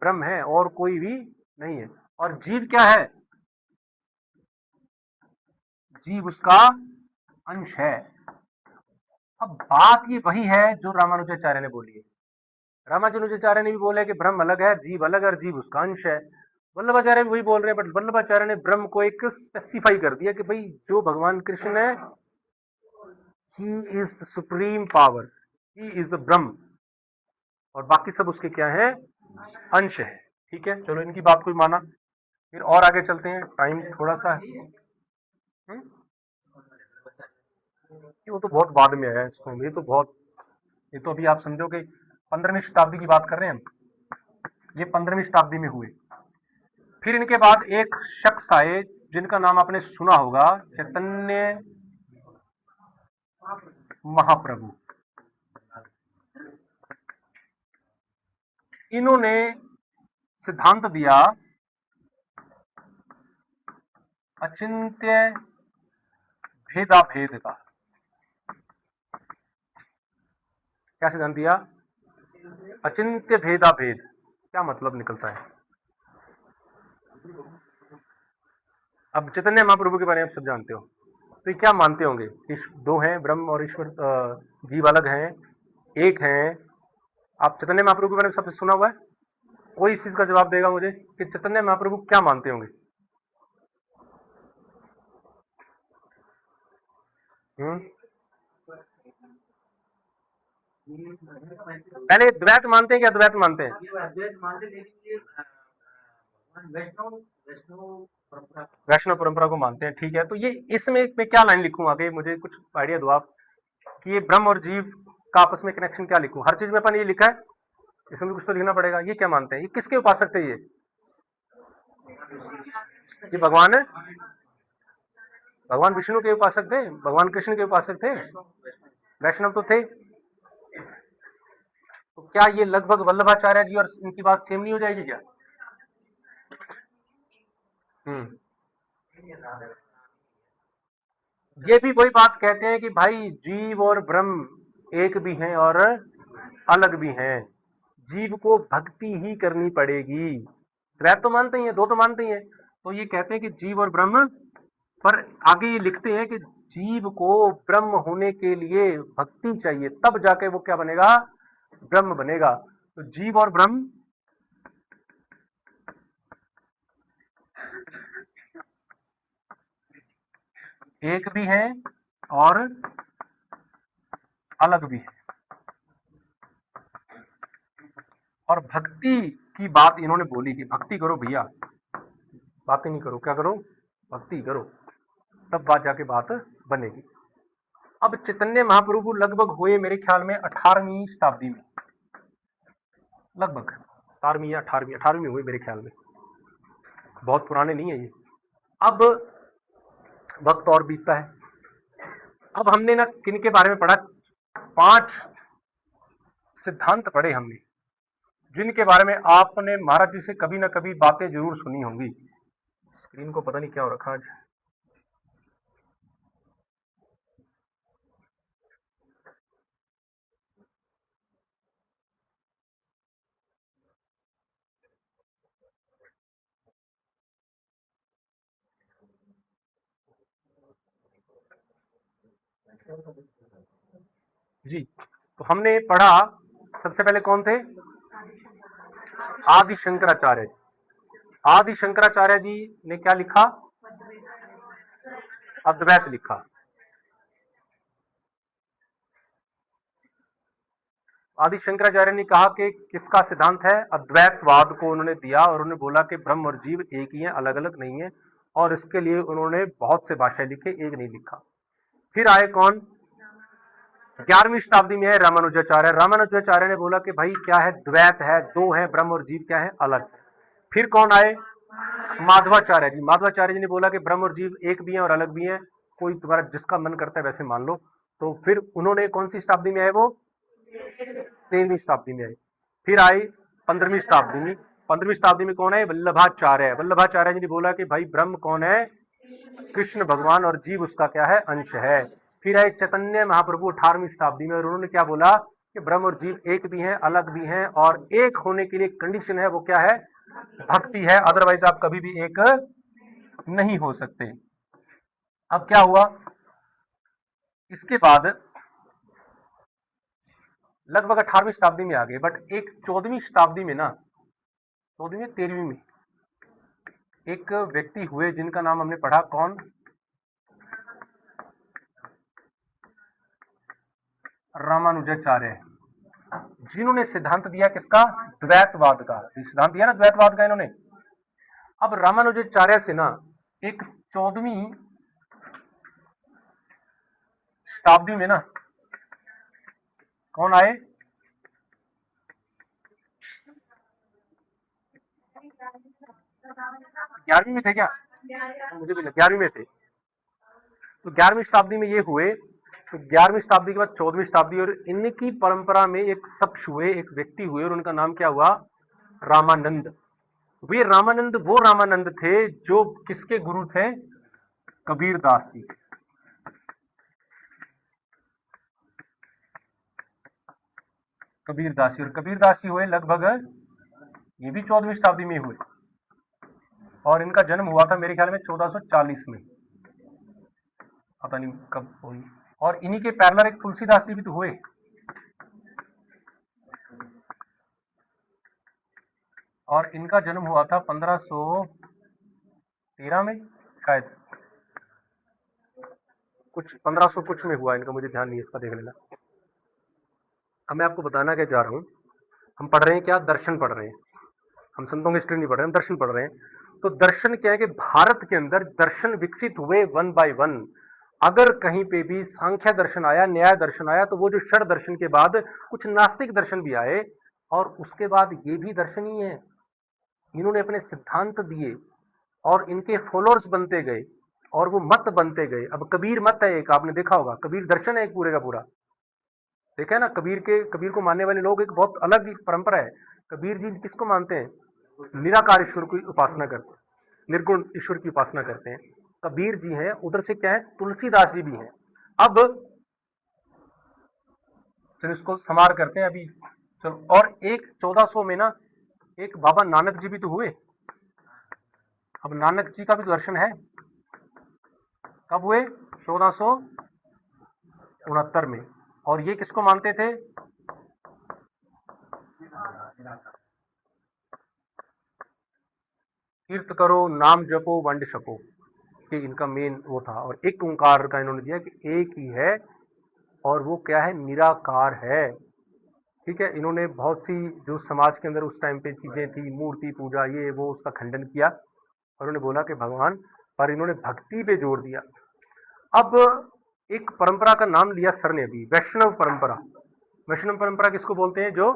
ब्रह्म है, और कोई भी नहीं है। और जीव क्या है? जीव उसका अंश है। अब बात ये वही है जो रामानुजाचार्य ने बोली है। रामानुजाचार्य ने भी बोला है कि ब्रह्म अलग है, जीव अलग है, और जीव उसका अंश है। वल्लभाचार्य भी वही बोल रहे हैं, बट वल्लभाचार्य ने ब्रह्म को एक स्पेसिफाई कर दिया कि भाई जो भगवान कृष्ण है, he is the supreme power, he is a ब्रह्म, और बाकी सब उसके क्या है? अंश है। ठीक है, चलो इनकी बात को भी माना। फिर और आगे चलते हैं, टाइम थोड़ा सा है। वो तो बहुत बाद में आया इसको, ये तो अभी आप समझो कि 15वीं शताब्दी की बात कर रहे हैं हम, ये 15वीं शताब्दी में हुए। फिर इनके बाद एक शख्स आए जिनका नाम आपने सुना होगा, चैतन्य महाप्रभु। इन्होंने सिद्धांत दिया अचिंत्य भेदाभेद का। क्या सिद्धांत दिया? अचिंत्य भेदाभेद। क्या मतलब निकलता है? अब चैतन्य महाप्रभु के बारे में आप सब जानते हो, तो ये क्या मानते होंगे? दो हैं ब्रह्म और ईश्वर, जीव अलग हैं, एक हैं। आप चैतन्य महाप्रभु के बारे में सबसे सुना हुआ है? कोई इस चीज का जवाब देगा मुझे कि चैतन्य महाप्रभु क्या मानते होंगे? पहले द्वैत मानते हैं कि अद्वैत मानते हैं? अद्वैत मानते, लेकिन वैष्णव परंपरा को मानते हैं। ठीक है, तो ये इसमें मैं क्या लाइन लिखूं आगे, मुझे कुछ आइडिया दो आप कि ये ब्रह्म और जीव का आपस में कनेक्शन क्या लिखूं? हर चीज में अपन ये लिखा है, इसमें भी कुछ तो लिखना पड़ेगा। ये क्या मानते हैं? ये किसके उपासक थे? ये भगवान है, भगवान विष्णु के उपासक थे, भगवान कृष्ण के उपासक थे, वैष्णव तो थे। तो क्या ये लगभग वल्लभाचार्य जी और इनकी बात सेम नहीं हो जाएगी क्या? ये भी वही बात कहते हैं कि भाई जीव और ब्रह्म एक भी हैं और अलग भी हैं, जीव को भक्ति ही करनी पड़ेगी। द्वैत तो मानते ही हैं, दो तो मानते ही हैं। तो ये कहते हैं कि जीव और ब्रह्म, पर आगे ये लिखते हैं कि जीव को ब्रह्म होने के लिए भक्ति चाहिए, तब जाके वो क्या बनेगा? ब्रह्म बनेगा। तो जीव और ब्रह्म एक भी है और अलग भी है। और भक्ति की बात इन्होंने बोली कि भक्ति करो भैया, बातें नहीं करो, क्या करो? भक्ति करो, तब बात जाके बात बनेगी। अब चैतन्य महाप्रभु लगभग हुए मेरे ख्याल में 18वीं शताब्दी में, लगभग 17वीं या 18वीं हुए मेरे ख्याल में, बहुत पुराने नहीं है ये। अब वक्त और बीतता है। अब हमने ना किन के बारे में पढ़ा? 5 सिद्धांत पढ़े हमने, जिनके बारे में आपने महाराज जी से कभी ना कभी बातें जरूर सुनी होंगी। स्क्रीन को पता नहीं क्या हो रखा आज। जी, तो हमने पढ़ा, सबसे पहले कौन थे? आदि शंकराचार्य। आदि शंकराचार्य जी ने क्या लिखा? अद्वैत लिखा। आदि शंकराचार्य ने कहा कि किसका सिद्धांत है? अद्वैतवाद को उन्होंने दिया, और उन्होंने बोला कि ब्रह्म और जीव एक ही है, अलग अलग नहीं है। और इसके लिए उन्होंने बहुत से भाष्य लिखे, एक नहीं लिखा। फिर आए कौन? 11वीं शताब्दी में है रामानुजाचार्य। रामानुजाचार्य ने बोला कि भाई क्या है? द्वैत है, दो है, ब्रह्म और जीव क्या है? अलग। फिर कौन आए? माधवाचार्य जी। माधवाचार्य जी ने बोला कि ब्रह्म और जीव एक भी हैं और अलग भी हैं, कोई तुम्हारा जिसका मन करता है वैसे मान लो। तो फिर उन्होंने कौन सी शताब्दी में आए? वो 13वीं शताब्दी में आए। फिर आई 15वीं शताब्दी में। 15वीं शताब्दी में कौन है? वल्लभाचार्य। वल्लभाचार्य जी ने बोला कि भाई ब्रह्म कौन है? कृष्ण भगवान, और जीव उसका क्या है? अंश है। फिर आए चैतन्य महाप्रभु 18वीं शताब्दी में, और उन्होंने क्या बोला कि ब्रह्म और जीव एक भी हैं, अलग भी हैं, और एक होने के लिए कंडीशन है, वो क्या है? भक्ति है, अदरवाइज आप कभी भी एक नहीं हो सकते। अब क्या हुआ? इसके बाद लगभग 18वीं शताब्दी में आ गए, बट एक 14वीं शताब्दी में ना, 14वीं 13वीं में एक व्यक्ति हुए जिनका नाम हमने पढ़ा, कौन? रामानुजाचार्य, जिन्होंने सिद्धांत दिया किसका? द्वैतवाद का। सिद्धांत दिया ना द्वैतवाद का इन्होंने। अब रामानुजाचार्य से ना एक 14वीं शताब्दी में ना कौन आए? 11वीं में थे क्या? मुझे भी 11वीं में थे। तो 11वीं शताब्दी में ये हुए। तो 11वीं शताब्दी के बाद 14वीं शताब्दी, और इनकी परंपरा में एक शख्स हुए, एक व्यक्ति हुए, और उनका नाम क्या हुआ? रामानंद। वे रामानंद वो रामानंद थे जो किसके गुरु थे? कबीरदास जी। कबीरदास जी, और कबीरदास जी हुए लगभग, ये भी 14वीं शताब्दी में हुए, और इनका जन्म हुआ था मेरे ख्याल में 1440 में, पता नहीं कब हुई। और इन्हीं के पैरेलल एक तुलसीदास जी भी तो हुए, और इनका जन्म हुआ था 1513 में शायद, कुछ 1500 कुछ में हुआ इनका, मुझे ध्यान नहीं है इसका, देख लेना। अब मैं आपको बताना क्या चाह रहा हूँ, हम पढ़ रहे हैं क्या? दर्शन पढ़ रहे हैं हम, संतों की हिस्ट्री नहीं पढ़ रहे, हम दर्शन पढ़ रहे हैं। तो दर्शन क्या है कि भारत के अंदर दर्शन विकसित हुए वन बाय वन। अगर कहीं पे भी सांख्य दर्शन आया, न्याय दर्शन आया, तो वो जो षड दर्शन के बाद कुछ नास्तिक दर्शन भी आए, और उसके बाद ये भी दर्शन ही है। इन्होंने अपने सिद्धांत दिए और इनके फॉलोअर्स बनते गए, और वो मत बनते गए। अब कबीर मत है एक, आपने देखा होगा, कबीर दर्शन है एक पूरे का पूरा, देखा है ना। कबीर को मानने वाले लोग एक बहुत अलग ही परंपरा है। कबीर जी किसको मानते हैं? निराकार ईश्वर की उपासना करते हैं, निर्गुण ईश्वर की उपासना करते हैं, कबीर जी हैं। उधर से क्या है? तुलसीदास जी भी हैं। अब चलो इसको समार करते हैं अभी, चलो। और एक 1400 में ना एक बाबा नानक जी भी तो हुए। अब नानक जी का भी दर्शन है, कब हुए? 1469 में। और ये किसको मानते थे? कीर्त करो, नाम जपो, वंड छपो, ये इनका मेन वो था। और एक ओंकार का इन्होंने दिया कि एक ही है, और वो क्या है? निराकार है। ठीक है। इन्होंने बहुत सी जो समाज के अंदर उस टाइम पे चीजें थी, मूर्ति पूजा, ये वो, उसका खंडन किया, और उन्होंने बोला कि भगवान, पर इन्होंने भक्ति पे जोर दिया। अब एक परंपरा का नाम लिया सर ने अभी, वैष्णव परंपरा। वैष्णव परंपरा किसको बोलते हैं? जो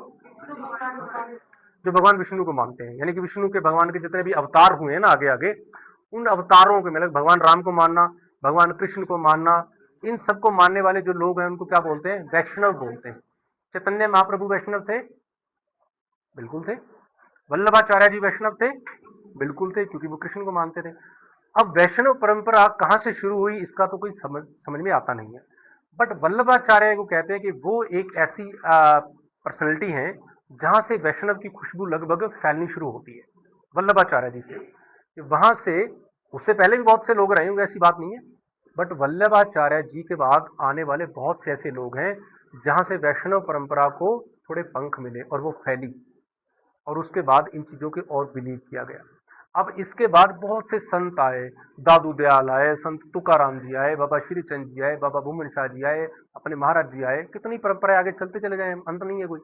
भगवान विष्णु को मानते हैं, यानी कि विष्णु के, भगवान के जितने भी अवतार हुए हैं ना आगे आगे, उन अवतारों के, मतलब भगवान राम को मानना, भगवान कृष्ण को मानना, इन सबको मानने वाले जो लोग हैं उनको क्या बोलते हैं? वैष्णव बोलते हैं। चैतन्य महाप्रभु वैष्णव थे? बिल्कुल थे। वल्लभाचार्य जी वैष्णव थे? बिल्कुल थे, क्योंकि वो कृष्ण को मानते थे। अब वैष्णव परंपरा कहां से शुरू हुई इसका तो कोई समझ में आता नहीं है, बट वल्लभाचार्य को कहते हैं कि वो एक ऐसी पर्सनैलिटी है जहां से वैष्णव की खुशबू लगभग फैलनी शुरू होती है, वल्लभाचार्य जी से। वहां से, उससे पहले भी बहुत से लोग रहे होंगे, ऐसी बात नहीं है, बट वल्लभाचार्य जी के बाद आने वाले बहुत से ऐसे लोग हैं जहां से वैष्णव परंपरा को थोड़े पंख मिले और वो फैली, और उसके बाद इन चीजों के और बिलीव किया गया। अब इसके बाद बहुत से संत आए, दादू दयाल आए, संत तुकाराम जी आए, बाबा श्री चंद जी आए, बाबा भूमन शाह जी आए, अपने महाराज जी आए, कितनी परंपराएं आगे चलते चले जाए, अंत नहीं है कोई।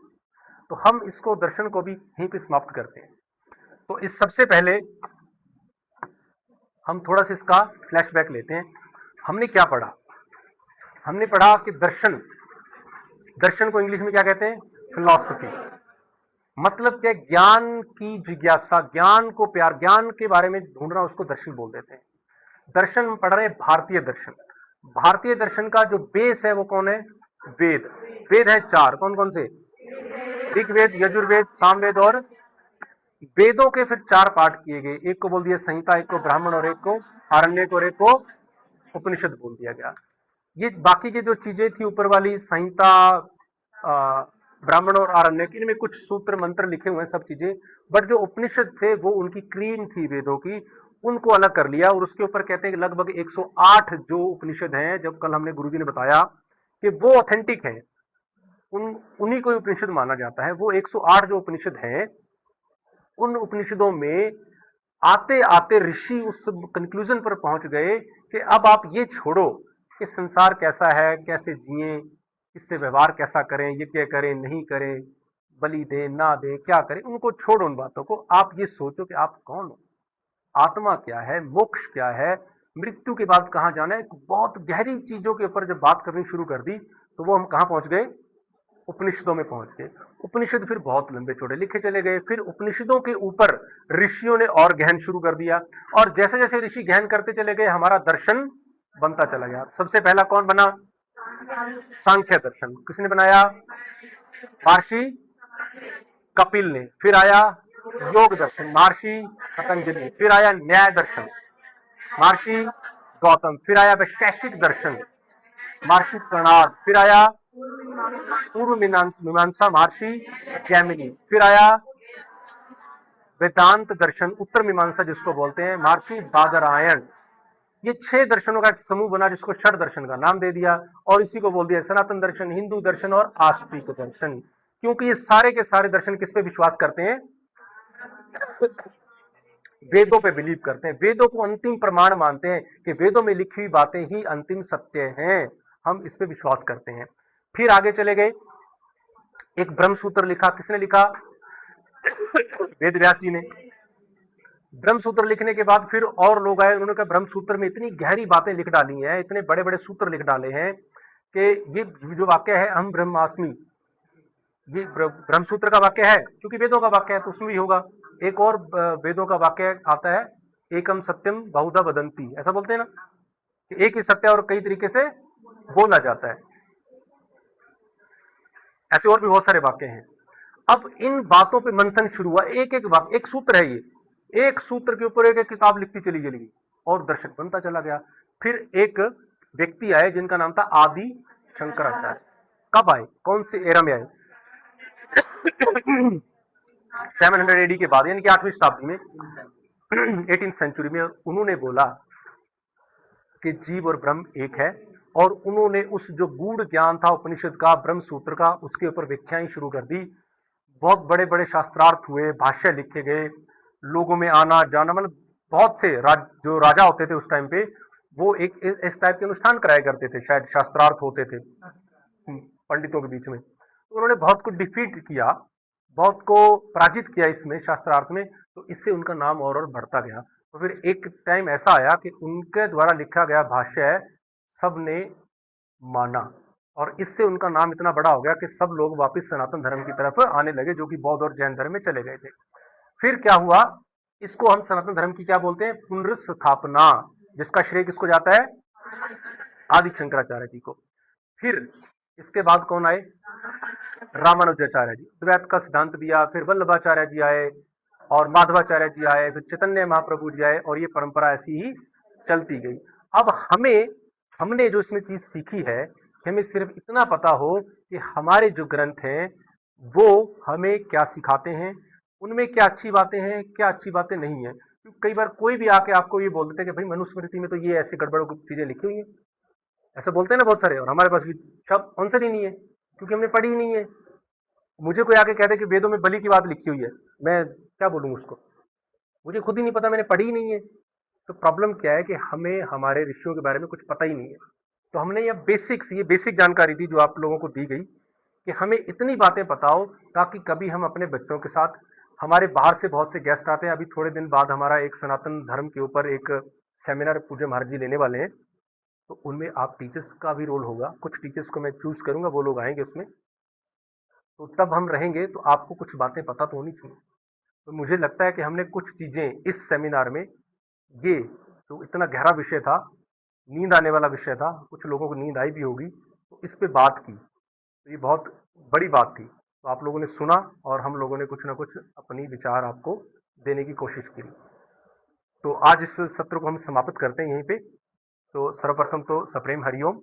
तो हम इसको, दर्शन को भी यहीं पे समाप्त करते हैं। तो इस सबसे पहले हम थोड़ा सा इसका फ्लैशबैक लेते हैं। हमने क्या पढ़ा? हमने पढ़ा कि दर्शन को इंग्लिश में क्या कहते हैं? फिलॉसफी। मतलब क्या? ज्ञान की जिज्ञासा, ज्ञान को प्यार, ज्ञान के बारे में ढूंढना, उसको दर्शन बोल देते हैं। दर्शन पढ़ रहे हैं भारतीय दर्शन। भारतीय दर्शन का जो बेस है वो कौन है? वेद। वेद है 4, कौन कौन से? ऋग्वेद, यजुर्वेद, सामवेद, और वेदों के फिर 4 पार्ट किए गए। एक को बोल दिया संहिता, एक को ब्राह्मण, और एक को आरण्यक, और एक को उपनिषद बोल दिया गया। ये बाकी की जो चीजें थी ऊपर वाली, संहिता, ब्राह्मण और आरण्यक, इनमें कुछ सूत्र मंत्र लिखे हुए हैं, सब चीजें, बट जो उपनिषद थे वो उनकी क्रीम थी वेदों की, उनको अलग कर लिया। और उसके ऊपर कहते हैं कि लगभग 108 जो उपनिषद हैं, जब कल हमने गुरुजी ने बताया कि वो ऑथेंटिक है, उन्हीं को उपनिषद माना जाता है। वो 108 जो उपनिषद हैं, उन उपनिषदों में आते आते ऋषि उस कंक्लूजन पर पहुंच गए कि अब आप ये छोड़ो कि संसार कैसा है, कैसे जिए, इससे व्यवहार कैसा करें, ये क्या करें, नहीं करें, बलि दें ना दें, क्या करें, उनको छोड़ो उन बातों को। आप ये सोचो कि आप कौन हो, आत्मा क्या है, मोक्ष क्या है, मृत्यु के बाद कहाँ जाना है, बहुत गहरी चीजों के ऊपर जब बात करनी शुरू कर दी तो वो हम कहाँ पहुंच गए, उपनिषदों में पहुंच गए। उपनिषद फिर बहुत लंबे चौड़े लिखे चले गए, फिर उपनिषदों के ऊपर ऋषियों ने और गहन शुरू कर दिया, और जैसे जैसे ऋषि गहन करते चले गए हमारा दर्शन बनता चला गया। सबसे पहला कौन बना, सांख्य दर्शन किसने बनाया, महर्षि कपिल ने। फिर आया योग दर्शन, महर्षि पतंजलि। फिर आया न्याय दर्शन, महर्षि गौतम। फिर आया वैशेषिक दर्शन, महर्षि प्रणाद। फिर आया पूर्व मीमांसा, महर्षि जैमिनी। फिर आया वेदांत दर्शन, उत्तर मीमांसा जिसको बोलते हैं, महर्षि बादरायण। ये 6 दर्शनों का एक समूह बना जिसको षड दर्शन का नाम दे दिया, और इसी को बोल दिया सनातन दर्शन, हिंदू दर्शन और आस्तिक दर्शन। क्योंकि ये सारे के सारे दर्शन किस पे विश्वास करते हैं, वेदों पे बिलीव करते हैं, वेदों को अंतिम प्रमाण मानते हैं कि वेदों में लिखी हुई बातें ही अंतिम सत्य हैं, हम इस पे विश्वास करते हैं। फिर आगे चले गए, एक ब्रह्म सूत्र लिखा, किसने लिखा, वेद व्यास जी ने। ब्रह्म सूत्र लिखने के बाद फिर और लोग आए, उन्होंने कहा ब्रह्म सूत्र में इतनी गहरी बातें लिख डाली हैं, इतने बड़े बड़े सूत्र लिख डाले हैं कि ये जो वाक्य है हम ब्रह्मास्मि, ये ब्रह्म सूत्र का वाक्य है क्योंकि वेदों का वाक्य है तो उसमें भी होगा। एक और वेदों का वाक्य आता है, एकम सत्यम बहुधा वदंती, ऐसा बोलते हैं ना कि एक ही सत्य और कई तरीके से बोला जाता है। ऐसे और भी बहुत सारे वाक्य हैं। अब इन बातों पे मंथन शुरू हुआ, एक एक वाक्य, एक सूत्र है, ये एक सूत्र के ऊपर एक एक किताब लिखती चली गई और दर्शन बनता चला गया। फिर एक व्यक्ति आए जिनका नाम था आदि शंकराचार्य। कब आए, कौन से एरा में आए, 700 AD के बाद, यानी कि 8वीं शताब्दी में, 18th सेंचुरी में। उन्होंने बोला कि जीव और ब्रह्म एक है, और उन्होंने उस जो गूढ़ ज्ञान था उपनिषद का, ब्रह्म सूत्र का, उसके ऊपर व्याख्याएं शुरू कर दी। बहुत बड़े बड़े शास्त्रार्थ हुए, भाष्य लिखे गए, लोगों में आना जाना, मतलब बहुत से जो राजा होते थे उस टाइम पे, वो एक इस टाइप के अनुष्ठान कराया करते थे, शायद शास्त्रार्थ होते थे पंडितों के बीच में। तो उन्होंने बहुत को डिफीट किया, बहुत को पराजित किया इसमें शास्त्रार्थ में, तो इससे उनका नाम और बढ़ता गया। तो फिर एक टाइम ऐसा आया कि उनके द्वारा लिखा गया भाष्य सबने माना, और इससे उनका नाम इतना बड़ा हो गया कि सब लोग वापस सनातन धर्म की तरफ आने लगे, जो कि बौद्ध और जैन धर्म में चले गए थे। फिर क्या हुआ, इसको हम सनातन धर्म की क्या बोलते हैं, पुनर्स्थापना, जिसका श्रेय किसको जाता है, आदि शंकराचार्य जी को। फिर इसके बाद कौन आए, रामानुजाचार्य जी, द्वैत का सिद्धांत दिया। फिर वल्लभाचार्य जी आए, और माधवाचार्य जी आए, फिर चैतन्य महाप्रभु जी आए, और ये परंपरा ऐसी ही चलती गई। अब हमने जो इसमें चीज सीखी है कि हमें सिर्फ इतना पता हो कि हमारे जो ग्रंथ हैं वो हमें क्या सिखाते हैं, उनमें क्या अच्छी बातें हैं, क्या अच्छी बातें नहीं है। कई बार कोई भी आके आपको ये बोल देते हैं कि भाई मनुस्मृति में तो ये ऐसे गड़बड़ चीजें लिखी हुई है, ऐसा बोलते हैं ना बहुत सारे, और हमारे पास भी सब आंसर ही नहीं है क्योंकि हमने पढ़ी ही नहीं है। मुझे कोई आके कहते कि वेदों में बलि की बात लिखी हुई है, मैं क्या बोलूँ उसको, मुझे खुद ही नहीं पता, मैंने पढ़ी ही नहीं है। तो प्रॉब्लम क्या है कि हमें हमारे ऋषियों के बारे में कुछ पता ही नहीं है। तो हमने ये बेसिक जानकारी दी जो आप लोगों को दी गई कि हमें इतनी बातें बताओ ताकि कभी हम अपने बच्चों के साथ, हमारे बाहर से बहुत से गेस्ट आते हैं, अभी थोड़े दिन बाद हमारा एक सनातन धर्म के ऊपर एक सेमिनार पूज्य महाराज जी लेने वाले हैं, तो उनमें आप टीचर्स का भी रोल होगा, कुछ टीचर्स को मैं चूज करूंगा, वो लोग आएंगे उसमें, तो तब हम रहेंगे तो आपको कुछ बातें पता तो होनी चाहिए। तो मुझे लगता है कि हमने कुछ चीजें इस सेमिनार में, ये तो इतना गहरा विषय था, नींद आने वाला विषय था, कुछ लोगों को नींद आई भी होगी, तो इस पे बात की, तो ये बहुत बड़ी बात थी। तो आप लोगों ने सुना और हम लोगों ने कुछ ना कुछ अपनी विचार आपको देने की कोशिश की। तो आज इस सत्र को हम समाप्त करते हैं यहीं पे। तो सर्वप्रथम तो सप्रेम हरिओम।